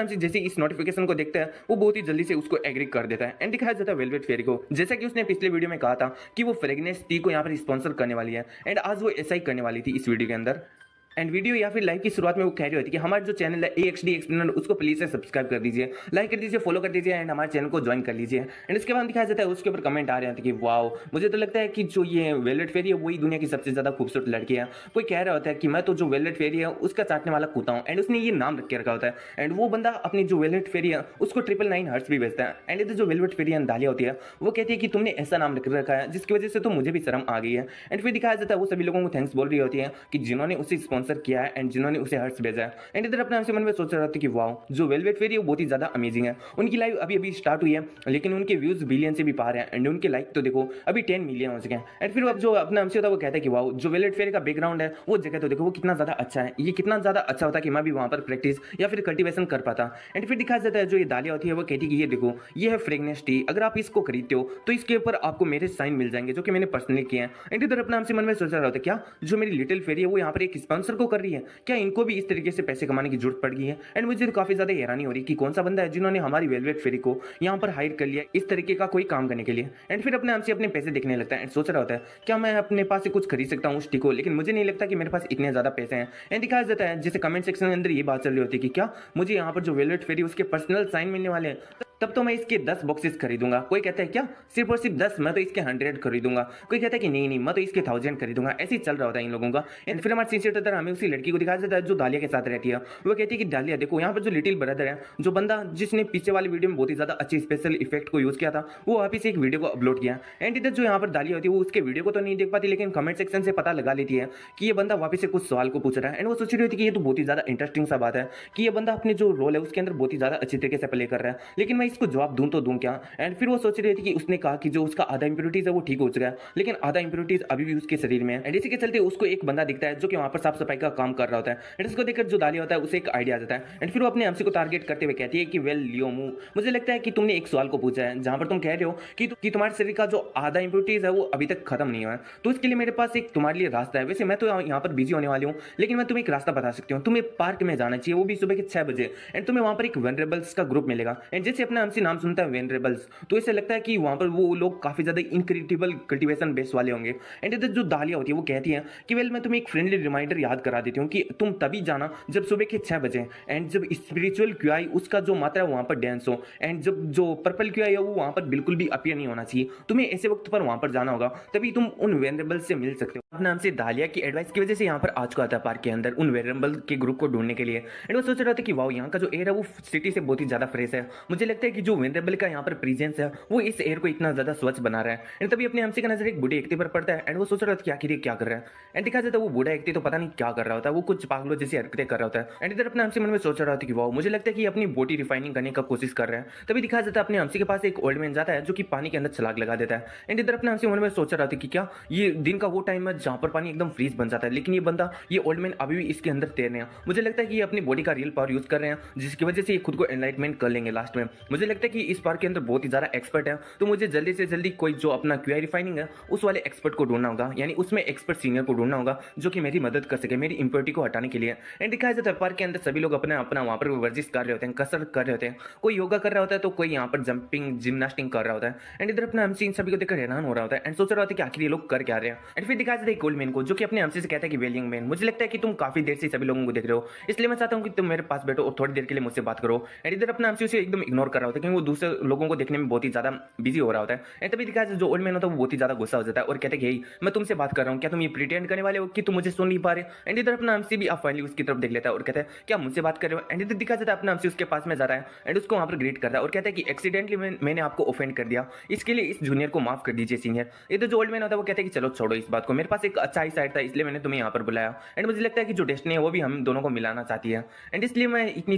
हमसे जैसे इस नोटिफिकेशन को देखता है वो बहुत ही जल्दी से उसको एग्री कर देता है। एंड दिखाया जाता है वेलवेट फेरी को जैसा कि उसने पिछले वीडियो में कहा था कि वो फ्रेग्नेंस टी को यहाँ पर स्पॉन्सर करने वाली है एंड आज वो ऐसा ही करने वाली थी इस वीडियो के अंदर। एंड वीडियो या फिर लाइव की शुरुआत में वो कह रही होती है कि हमारा जो चैनल है AXD एक्सप्लेनर उसको प्लीज से सब्सक्राइब कर दीजिए, लाइक कर दीजिए, फॉलो कर दीजिए एंड हमारे चैनल को ज्वाइन कर लीजिए। एंड इसके बाद दिखाया जाता है उसके ऊपर कमेंट आ रहे हैं कि वाओ मुझे तो लगता है कि जो ये वेलवेट फेरी है वही दुनिया की सबसे ज्यादा खूबसूरत लड़की है। कोई कह रहा होता है कि मैं तो जो वेलवेट फेरी है उसका चाटने वाला कुत्ता हूँ एंड उसने ये नाम रख के रखा होता है। एंड वो बंदा अपनी जो वेलवेट फेरी है उसको 999 हर्ट्स भी बेचता है। एंड इधर जो वेलवेट फेरी दालिया होती है वो कहती है कि तुमने ऐसा नाम रख रखा है जिसकी वजह से तो मुझे भी शर्म आ गई है। एंड फिर दिखाया जाता है वो सभी लोगों को थैंक्स बोल रही होती है कि जिन्होंने उसे स्पॉन्सर किया है एंड जिन्होंने उसे हर्ट्स भेजा है। एंड इधर अपने हमसे मन में सोच रहा था कि वाओ जो वेलवेट फेरी है वो बहुत ही ज्यादा अमेजिंग है, उनकी लाइव अभी अभी स्टार्ट हुई है लेकिन उनके व्यूज बिलियन से भी पार हैं एंड उनके लाइक तो देखो अभी 10 मिलियन हो चुके हैं। एंड फिर अब जो अपना हमसे होता है वो कहता है कि वाओ जो वेलवेट फेरी का बैकग्राउंड है वो जगह तो देखो वो कितना ज्यादा अच्छा है, ये कितना ज्यादा अच्छा होता कि मैं भी वहां पर प्रैक्टिस या फिर कल्टिवेशन कर पाता। एंड फिर दिखाया जाता है जो ये दालिया होती है वो कहती है कि ये देखो ये है फ्रेग्नेंस टी, अगर आप इसको खरीदते हो तो इसके ऊपर आपको मेरे साइन मिल जाएंगे जो कि मैंने पर्सनली किए हैं। एंड इधर अपना हमसे मन में सोच रहा होता है क्या जो मेरी लिटिल फेरी है वो यहाँ पर एक स्पॉन्सर दूसरों को कर रही है, क्या इनको भी इस तरीके से पैसे कमाने की जरूरत पड़ गई है? एंड मुझे तो काफी ज्यादा हैरानी हो रही है कि कौन सा बंदा है जिन्होंने हमारी वेलवेट फेरी को यहाँ पर हायर कर लिया इस तरीके का कोई काम करने के लिए। एंड फिर अपने आप से अपने पैसे देखने लगता है एंड सोच रहा होता है क्या मैं अपने पास से कुछ खरीद सकता हूँ उस टी को, लेकिन मुझे नहीं लगता कि मेरे पास इतने ज्यादा पैसे हैं। एंड दिखाया जाता है जैसे कमेंट सेक्शन के अंदर ये बात चल रही होती है कि क्या मुझे यहाँ पर जो वेलवेट फेरी उसके पर्सनल साइन मिलने वाले हैं, तब तो मैं इसके 10 बॉक्सेस खरीदूंगा। कोई कहता है क्या सिर्फ और सिर्फ 10, मैं तो इसके 100 खरीदूंगा। कोई कहता है कि नहीं नहीं मैं तो इसके 1000 खरीदूंगा। ऐसे ही चल रहा होता है इन लोगों का। एंड फिर हमारे सीनियर ब्रदर हमें उसी लड़की को दिखाया जाता है जो दालिया के साथ रहती है। वो कहती है कि दालिया देखो यहाँ पर जो लिटिल ब्रदर है, जो बंदा जिसने पीछे वाली वीडियो में बहुत ही ज्यादा अच्छी स्पेशल इफेक्ट को यूज किया था, वो वापिस एक वीडियो को अपलोड किया। एंड इधर जो यहाँ पर दालिया होती है वो उसके वीडियो को तो नहीं देख पाती, लेकिन कमेंट सेक्शन से पता लगा लेती है कि ये बंदा वापिस से कुछ सवाल को पूछ रहा है। एंड वो सोच रही होती है कि ये तो बहुत ही ज्यादा इंटरेस्टिंग सा बात है कि ये बंदा अपने जो रोल है उसके अंदर बहुत ही ज्यादा अच्छी तरीके से प्ले कर रहा है, लेकिन मैं इसको जवाब दूं तो दूं क्या। एंड फिर वो सोच रही थी कि उसने कहा कि जो उसका आधा इंप्योरिटीज है वो ठीक हो चुका है, लेकिन आधा इंप्योरिटीज अभी भी उसके शरीर में है। एंड इसी के चलते उसको एक बंदा दिखता है जो कि वहां पर साफ सफाई का काम कर रहा होता है। एंड इसको देखकर जो दालिया होता है उसे एक आइडिया आ जाता है। एंड फिर वो अपने एमसी को टारगेट करते हुए कहती है कि वेल लियोमू, मुझे लगता है कि तुमने एक सवाल को पूछा है जहां पर तुम कह रहे हो कि तुम्हारे शरीर का जो आधा इंप्योरिटीज है वो अभी तक खत्म नहीं हुआ है, तो इसके लिए मेरे पास एक तुम्हारे लिए रास्ता है। वैसे मैं तो यहाँ पर बिजी होने वाली हूँ, लेकिन मैं तुम्हें एक रास्ता बता सकती हूँ। तुम्हें पार्क में जाना चाहिए, वो भी सुबह के 6 बजे। एंड तुम्हें वहां पर एक वेनरेबल्स का ग्रुप मिलेगा। एंड जैसे अपना एमसी नाम सुनता है वेनरेबल्स, तो इसे लगता है कि वहां पर वो लोग काफी ज्यादा इनक्रेडिबल कल्टीवेशन बेस वाले होंगे। एंड इधर जो दालिया होती है वो कहती है कि वेल मैं तुम्हें एक फ्रेंडली रिमाइंडर याद करा देती हूँ कि तुम तभी जाना जब सुबह के 6 बजे एंड जब स्पिरिचुअल क्यूआई उसका जो मात्रा है वहां पर डांस हो, एंड जब जो पर्पल क्यूआई है वो वहां पर बिल्कुल भी अपीयर नहीं होना चाहिए। तुम्हें ऐसे वक्त पर वहां पर जाना होगा, तभी तुम उन वेनरेबल से मिल सकते हो। अपने नाम से दालिया की एडवाइस की वजह से यहाँ पर आ चुका था पार्क के अंदर उन वेनरेबल के ग्रुप को ढूंढने के लिए। एंड वो सोच रहा था कि वाओ यहाँ का जो एयर है वो सिटी से बहुत ही ज्यादा फ्रेश है। मुझे लगता है कि जो वेनरेबल का यहाँ पर प्रेजेंस है वो इस एयर को इतना ज्यादा स्वच्छ बना रहा है। एंड तभी अपने एमसी का नजर एक बूढ़े व्यक्ति पर पड़ता है। एंड वो सोच रहा था कि आखिर ये क्या कर रहा है। एंड दिखा जाता है वो बूढ़ा व्यक्ति तो पता नहीं क्या कर रहा होता है, वो कुछ पागलों जैसी हरकतें कर रहा होता है। एंड इधर अपने एमसी मन में सोच रहा था कि वाओ मुझे लगता है कि अपनी बॉडी रिफाइनिंग करने का कोशिश कर रहा है। तभी दिखा जाता है अपने एमसी के पास एक ओल्ड मैन जाता है जो कि पानी के अंदर छलांग लगा देता है। एंड इधर अपने एमसी मन में सोच रहा था कि क्या ये दिन का वो टाइम है जहां पर पानी एकदम फ्रीज बन जाता है, लेकिन ये बंदा ये ओल्ड मैन अभी भी इसके अंदर तैर रहे हैं। मुझे लगता है कि ये अपनी बॉडी का रियल पावर यूज कर रहे हैं, जिसकी वजह से ये खुद को एनलाइटमेंट कर लेंगे लास्ट में। मुझे लगता है कि इस पार्क के अंदर बहुत ही ज्यादा एक्सपर्ट है, तो मुझे जल्दी से जल्दी कोई जो अपना क्यूआई रिफाइनिंग है उस वाले एक्सपर्ट को ढूंढना होगा, यानी उसमें एक्सपर्ट सीनियर को ढूंढना होगा जो कि मेरी मदद कर सके मेरी इंप्योरिटी को हटाने के लिए। एंड दिखाया जाता है पार्क के अंदर सभी लोग अपना अपना वहां पर वर्जिश कर रहे होते हैं, कसरत कर रहे होते हैं। कोई योगा कर रहा होता है तो कोई यहाँ पर जंपिंग जिम्नास्टिक कर रहा होता है। एंड इधर अपना एमसी इन सभी को देखकर हैरान हो रहा होता है एंड सोच रहा होता है कि आखिर ये लोग कर क्या रहे हैं। एंड फिर दिखाया जाता है गोल्ड मैन को जो कि अपने एमसी से कहता है कि वेल यंग मैन, मुझे लगता है कि तुम काफी देर से सभी लोगों को देख रहे हो, इसलिए मैं चाहता हूँ कि तुम मेरे पास बैठो और थोड़ी देर के लिए मुझसे बात करो। एंड इधर अपना एमसी उसे एकदम इग्नोर कर रहा होता है क्योंकि वो दूसरे लोगों को देखने में बहुत ही ज्यादा बिजी हो रहा होता है। एंड तभी दिखाया जो ओल्ड मैन होता है वो बहुत ही ज्यादा गुस्सा हो जाता है और कहते हैं कि मैं तुमसे बात कर रहा हूँ, क्या तुम ये प्रिटेंड करने वाले हो कि तुम मुझे सुन नहीं पा रहे। एंड इधर अपना एमसी भी आप फाइनली उसकी तरफ देख लेता है और कहता है क्या मुझसे बात कर रहे हो। एंड इधर दिखा जाता है अपना एमसी उसके पास में जा रहा है एंड उसको वहां पर ग्रीट कर रहा है और कहता है कि एक्सीडेंटली मैंने आपको ऑफेंड कर दिया, इसके लिए इस जूनियर को माफ कर दीजिए सीनियर। इधर जो ओल्ड मैन होता है वो कहता है कि चलो छोड़ो इस बात को, मेरे पास एक अच्छा ही साइड था इसलिए मैंने तुम्हें यहाँ पर बुलाया। एंड मुझे लगता है कि जो डेस्टिनी है वो भी हम दोनों को मिलाना चाहती है, एंड इसलिए मैं इतनी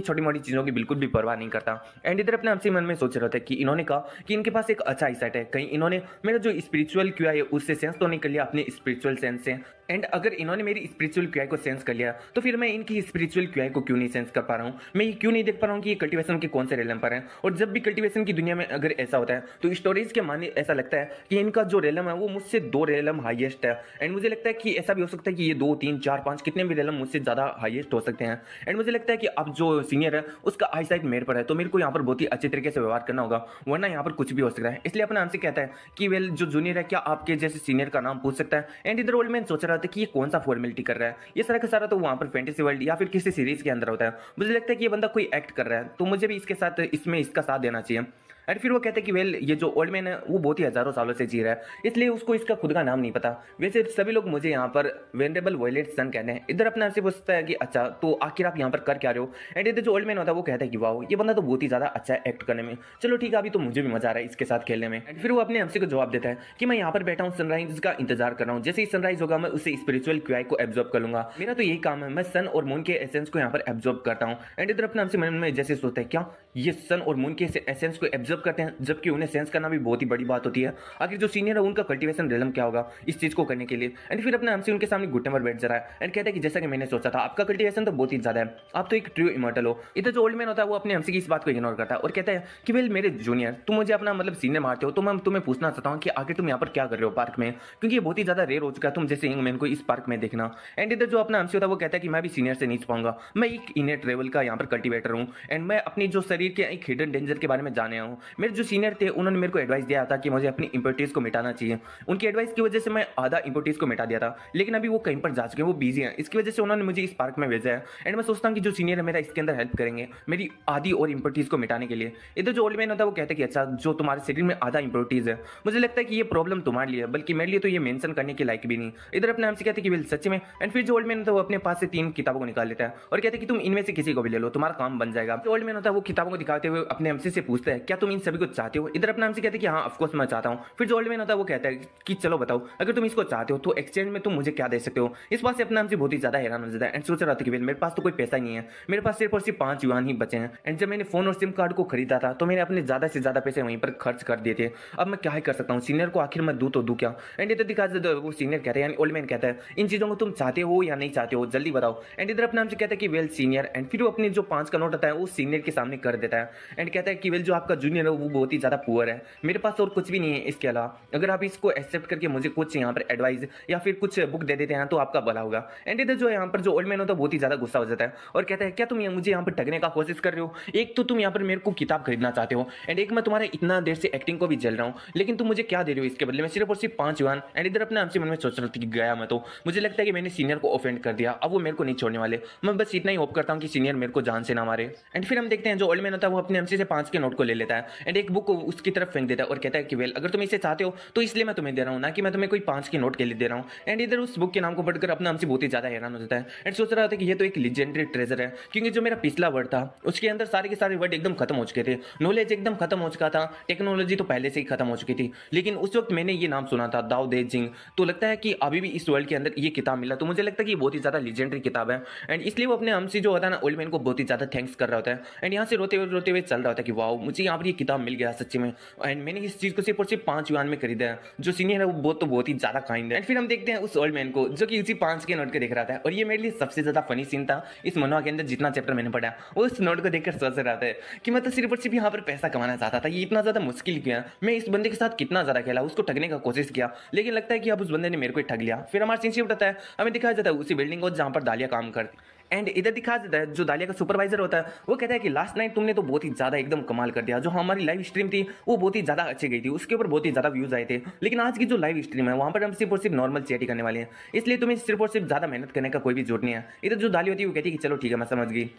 छोटी मोटी चीजों की बिल्कुल भी परवाह नहीं करता। एंड इधर अपने एमसी मन में सोच रहा था कि इन्होंने कहा कि इनके पास एक अच्छा ही साइड है, कहीं इन्होंने मेरा जो स्पिरिचुअल क्यूआई है उससे सेंस तो नहीं कर लिया अपने स्पिरिचुअल सेंस से। एंड अगर इन्होंने मेरी स्पिरिचुअल क्यूआई को सेंस कर लिया तो फिर मैं इनकी स्पिरिचुअल क्यूआई को क्यों नहीं सेंस कर पा रहा हूँ, मैं ये क्यों नहीं देख पा रहा हूँ कि ये कल्टीवेशन के कौन से रेलम पर है। और जब भी कल्टीवेशन की दुनिया में अगर ऐसा होता है तो स्टोरेज के माने ऐसा लगता है कि इनका जो रेलम है वो मुझसे 2 रेलम हाईएस्ट है। एंड मुझे लगता है कि ऐसा भी हो सकता है कि ये 2 3 4 5 कितने भी रेलम मुझसे ज्यादा हाईएस्ट हो सकते हैं। एंड मुझे लगता है कि अब जो सीनियर है उसका आई साइट मेरे पर है, तो मेरे को यहाँ पर बहुत ही अच्छे तरीके से व्यवहार करना होगा, वरना यहाँ पर कुछ भी हो सकता है। इसलिए अपना हमसे कहता है कि वेल जो जूनियर है क्या आपके जैसे सीनियर का नाम पूछ सकता है। एंड इधर ओल्ड मैन सोच रहा था कि ये कौन सा फॉर्मेलिटी कर रहा है, ये सारा का सारा तो वहां पर फैंटेसी वर्ल्ड या फिर किसी सीरीज के अंदर होता है। मुझे लगता है कि ये बंदा कोई एक्ट कर रहा है, तो मुझे भी इसके साथ इसमें इसका साथ देना चाहिए। एंड फिर वो कहते हैं कि वेल ये जो ओल्ड मैन है वो बहुत ही हजारों सालों से जी रहा है, इसलिए उसको इसका खुद का नाम नहीं पता। वैसे सभी लोग मुझे यहाँ पर वेनरेबल वॉयलेट सन कहते हैं। इधर अपने आपसे पूछता है कि अच्छा तो आखिर आप यहाँ पर कर क्या रहे हो। एंड इधर जो ओल्ड मैन होता है वो कहता है कि वाओ ये बंदा तो बहुत ही ज्यादा अच्छा है एक्ट करने में, चलो ठीक है अभी तो मुझे भी मजा आ रहा है इसके साथ खेलने में। एंड फिर वो अपने हमसे को जवाब देता है कि मैं यहाँ पर बैठा हूँ सनराइज का इंतजार कर रहा हूँ, जैसे ही सनराइज होगा मैं उसे स्पिरिचुअल क्यूआई को एब्जॉर्ब कर लूंगा, मेरा तो यही काम है, मैं सन और मून के एसेंस को यहाँ पर एब्जॉर्ब करता हूँ। एंड इधर अपने हमसे मन में जैसे सोचता है क्या ये सन और मून के एसेंस को एब्जॉर्ब करते हैं, जबकि उन्हें सेंस करना भी बहुत ही बड़ी बात होती है। आखिर जो सीनियर है उनका कल्टीवेशन रिलम क्या होगा इस चीज को करने के लिए। एंड फिर अपने हमसे उनके सामने घुटने पर बैठ जा रहा है एंड कहता है कि जैसा कि मैंने सोचा था, आपका कल्टीवेशन तो बहुत ही ज्यादा है, आप तो एक ट्रू इमॉर्टल हो। इधर जो ओल्ड मैन होता है वो अपने हमसे की इस बात को इग्नोर करता है और कहता है कि वेल मेरे जूनियर, तुम मुझे अपना मतलब सीनियर मारते हो, तो मैं तुम्हें पूछना चाहता हूँ कि आखिर तुम यहाँ पर क्या कर रहे हो पार्क में, क्योंकि ये बहुत ही ज्यादा रेयर हो चुका है तुम जैसे यंग मैन को इस पार्क में देखना। एंड इधर जो अपना हमसे होता है वो कहता है कि मैं भी सीनियर से नहीं पाऊंगा, मैं एक इनेट लेवल का यहाँ पर कल्टीवेटर हूँ एंड मैं अपनी जो शरीर के एक हिडन डेंजर के बारे में जाने हूँ। मेरे जो सीनियर थे उन्होंने मेरे को एडवाइस दिया था कि मुझे अपनी इंप्योरिटीज को मिटाना चाहिए। उनकी एडवाइस की वजह से मैं आधा इंप्योरिटीज को मिटा दिया था, लेकिन अभी वो कहीं पर जा चुके हैं, वो बिजी हैं, इसकी वजह से उन्होंने मुझे इस पार्क में भेजा है। एंड मैं सोचता हूँ कि जो सीनियर है मेरा इसके अंदर हेल्प करेंगे मेरी आधी और इंप्योरिटीज को मिटाने के लिए। इधर जो ओल्ड मैन होता है वो कहता है कि अच्छा, जो तुम्हारे शरीर में आधा इंप्योरिटीज है, मुझे लगता है कि ये प्रॉब्लम तुम्हारे लिए है, बल्कि मेरे लिए तो ये मेंशन करने के लायक भी नहीं। इधर अपने हमसे कहते हैं कि वेल सच में। एंड फिर जो ओल्ड मैन होता है वो अपने पास से 3 किताबों को निकाल लेता है और कहते हैं कि तुम इनमें से किसी को भी ले लो, तुम्हारा काम बन जाएगा। जो ओल्ड मैन होता है वो किताबों को दिखाते हुए अपने हमसे से पूछता है क्या तुम इन सभी को चाहते हो। इधर अपने हमसे कहते हैं कि हाँ ऑफकोर्स मैं चाहता हूँ। फिर जो ओल्ड मैन होता है वो कहता है कि चलो बताओ, अगर तुम इसको चाहते हो तो एक्सचेंज में तुम मुझे क्या दे सकते हो। इस बात से अपने हमसे बहुत ही ज्यादा हैरान हो जाता है एंड सोच रहा था कि मेरे पास तो कोई पैसा ही नहीं है, मेरे पास सिर्फ और सिर्फ 5 युआन ही बचे हैं। एंड जब मैंने फोन और सिम कार्ड को खरीदा था तो मैंने अपने ज्यादा से ज्यादा पैसे वहीं पर खर्च कर दिए थे। अब मैं क्या ही कर सकता हूँ, सीनियर को आखिर मैं दूं तो दूं क्या। एंड इधर दिखा वो सीनियर कहते हैं, यानी ओल्ड मैन कहता है इन चीजों को तुम चाहते हो या नहीं चाहते हो, जल्दी बताओ। एंड इधर अपने हमसे कहता है कि वेल सीनियर। एंड फिर वो अपने जो 5 का नोट होता है वो सीनियर के सामने कर देता है एंड कहता है कि वेल जो आपका जूनियर है वो बहुत ही ज्यादा पुअर है, मेरे पास और कुछ भी नहीं है इसके अलावा, अगर आप इसको एक्सेप्ट करके मुझे कुछ यहाँ पर एडवाइस या फिर कुछ बुक दे देते हैं तो आपका भला होगा। एंड इधर जो यहाँ पर जो ओल्ड मैन होता है बहुत ही ज्यादा गुस्सा हो जाता है और कहता है क्या तुम मुझे यहाँ पर ठगने का कोशिश कर रहे हो, एक तो तुम यहाँ पर मेरे को किताब खरीदना चाहते हो एंड एक मैं तुम्हारे इतना देर से एक्टिंग को भी झेल रहा हूँ, लेकिन तुम मुझे क्या दे रहे हो इसके बदले में, सिर्फ और सिर्फ 5 युआन। एंड इधर अपने हमसे मन में सोच रहा था कि गया मैं तो, मुझे लगता है कि मैंने सीनियर को ऑफेंड कर दिया, अब वो मेरे को नहीं छोड़ने वाले, मैं बस इतना ही होप करता हूँ कि सीनियर मेरे को जान से ना मारे। एंड फिर हम देखते हैं जो ओल्ड मैन होता है वो अपने हमसे से 5 के नोट को ले लेता है एंड एक बुक को उसकी तरफ फेंक देता है और कहता है कि वेल अगर तुम इसे चाहते हो तो इसलिए मैं तुम्हें दे रहा हूँ, ना कि मैं तुम्हें कोई 5 के नोट के लिए दे रहा हूँ। एंड इधर उस बुक के नाम को पढ़कर अपना हमसे बहुत ही ज्यादा हैरान हो जाता है एंड सोच रहा था कि ये तो एक लेजेंडरी ट्रेजर है, क्योंकि जो मेरा पिछला वर्ड था उसके अंदर सारे के सारे वर्ड एकदम खत्म हो चुके थे, नॉलेज एकदम खत्म हो चुका था, टेक्नोलॉजी तो पहले से ही खत्म हो चुकी थी, लेकिन उस वक्त मैंने ये नाम सुना था दाओ दे जिंग, तो लगता है कि अभी भी इस वर्ल्ड के अंदर ये किताब मिला, तो मुझे लगता है कि ये बहुत ही ज्यादा लेजेंडरी किताब है। एंड इसलिए वो अपने हमसे जो होता है ना ओल्ड मैन को बहुत ही ज्यादा थैंक्स कर रहा होता है एंड यहाँ से रोते हुए चल रहा होता है कि वाओ मुझे यहाँ पर ये किताब मिल गया सच्ची में, एंड मैंने इस चीज को सिर्फ और सिर्फ 5 युआन में खरीदा है। जो सीनियर है वो बहुत ही ज्यादा काइंड है। एंड फिर हम देखते हैं उस ओल्ड मैन को जो कि उसी 5 के नोट को देख रहा था और ये मेरे लिए सबसे ज्यादा फनी सीन था इस मनवा के अंदर, जितना चैप्टर मैंने पढ़ा उस नोट को देखकर सोच रहा था कि मैं तो सिर्फ और सिर्फ यहाँ पर पैसा कमाना चाहता था, ये इतना ज्यादा मुश्किल किया, मैं इस बंदे के साथ कितना ज्यादा खेला, उसको ठगने का कोशिश किया, लेकिन लगता है कि अब उस बंदे ने मेरे को ठग लिया। फिर हमारा सीन शिफ्ट होता है, हमें दिखाया जाता है उसी बिल्डिंग को जहाँ पर दालिया काम करती। एंड इधर दिखा देता है जो दालिया का सुपरवाइजर होता है वो कहता है कि लास्ट नाइट तुमने तो बहुत ही ज्यादा एकदम कमाल कर दिया, जो हमारी लाइव स्ट्रीम थी वो बहुत ही ज्यादा अच्छी गई थी, उसके ऊपर बहुत ही ज्यादा व्यूज आए थे, लेकिन आज की जो लाइव स्ट्रीम है वहां पर हम सिर्फ और सिर्फ नॉर्मल चैट ही करने वाले हैं, इसलिए तुम्हें सिर्फ और सिर्फ ज्यादा मेहनत करने का कोई भी जरूरत नहीं है। इधर जो दाली होती है वो कहती है कि चलो ठीक है मैं समझ गई।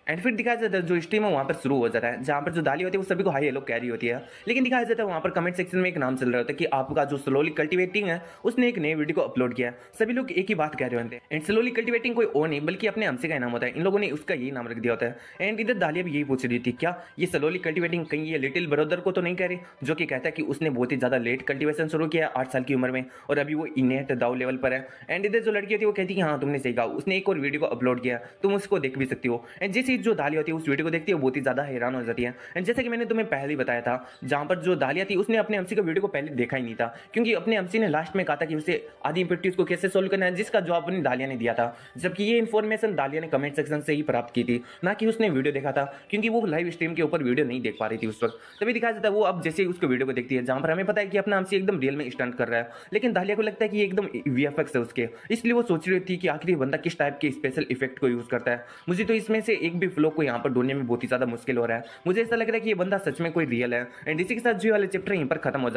एंड फिर दिखाया जाता है जो स्ट्रीम है वहां पर शुरू हो जाता है, जहां पर जो दाली होती है वो सभी को हाई हेलो कैरी होती है, लेकिन दिखाया जाता है वहां पर कमेंट सेक्शन में एक नाम चल रहा होता है कि आपका जो स्लोली कल्टिवेटिंग है उसने एक नए वीडियो को अपलोड किया। सभी लोग एक ही बात कह रहे होते हैं एंड स्लोली कल्टिवेटिंग कोई और नहीं बल्कि अपने हमसे का नाम होता है, इन लोगों ने उसका यही नाम रख दिया होता है। एंड इधर दालिया भी यही पूछ रही थी क्या ये स्लोली कल्टिवेटिंग कहीं ये लिटिल ब्रदर को तो नहीं कह रही, जो कि कहता है कि उसने बहुत ही ज्यादा लेट कल्टिवेशन शुरू किया 8 साल की उम्र में और अभी वो इनेट दाव लेवल पर है। एंड इधर जो लड़की होती है वो कहती है हाँ तुमने सही कहा, उसने एक और वीडियो को अपलोड किया, तुम उसको देख भी सकती हो। एंड जैसे जो दालिया होती है उस वीडियो को देखती है बहुत ही ज्यादा हैरान हो जाती है। एंड जैसे कि मैंने तुम्हें पहले ही बताया था, जहां पर जो दालिया थी उसने अपने एमसी का वीडियो को पहले देखा ही नहीं था, क्योंकि अपने एमसी ने लास्ट में कहा था कि उसे आधी इंप्योरिटीज को कैसे सोल्व करना है, जिसका जवाब अपनी दालिया ने दिया था, जबकि ये इन्फॉर्मेशन दालिया ने कमेंट सेक्शन से ही प्राप्त की थी, ना कि उसने वीडियो देखा था, क्योंकि वो लाइव स्ट्रीम के ऊपर वीडियो नहीं देख पा रही थी उस वक्त। तभी दिखाया जाता है वो अब जैसे ही उसको वीडियो को देखती है जहां पर हमें पता है कि अपना हमसे एकदम रियल में स्टंट कर रहा है, लेकिन दालिया को लगता है कि ये एकदम वीएफएक्स है उसके, इसलिए वो सोच रही थी कि आखिर ये बंदा किस टाइप के स्पेशल इफेक्ट को यूज करता है। मुझे तो इसमें से एक भी फ्लो को यहाँ पर ढूंढने में बहुत ही ज्यादा मुश्किल हो रहा है, मुझे ऐसा लग रहा है कि ये बंदा सच में कोई रियल है। एंड इसी के साथ जो वाले चैप्टर यहीं पर खत्म हो जाता है।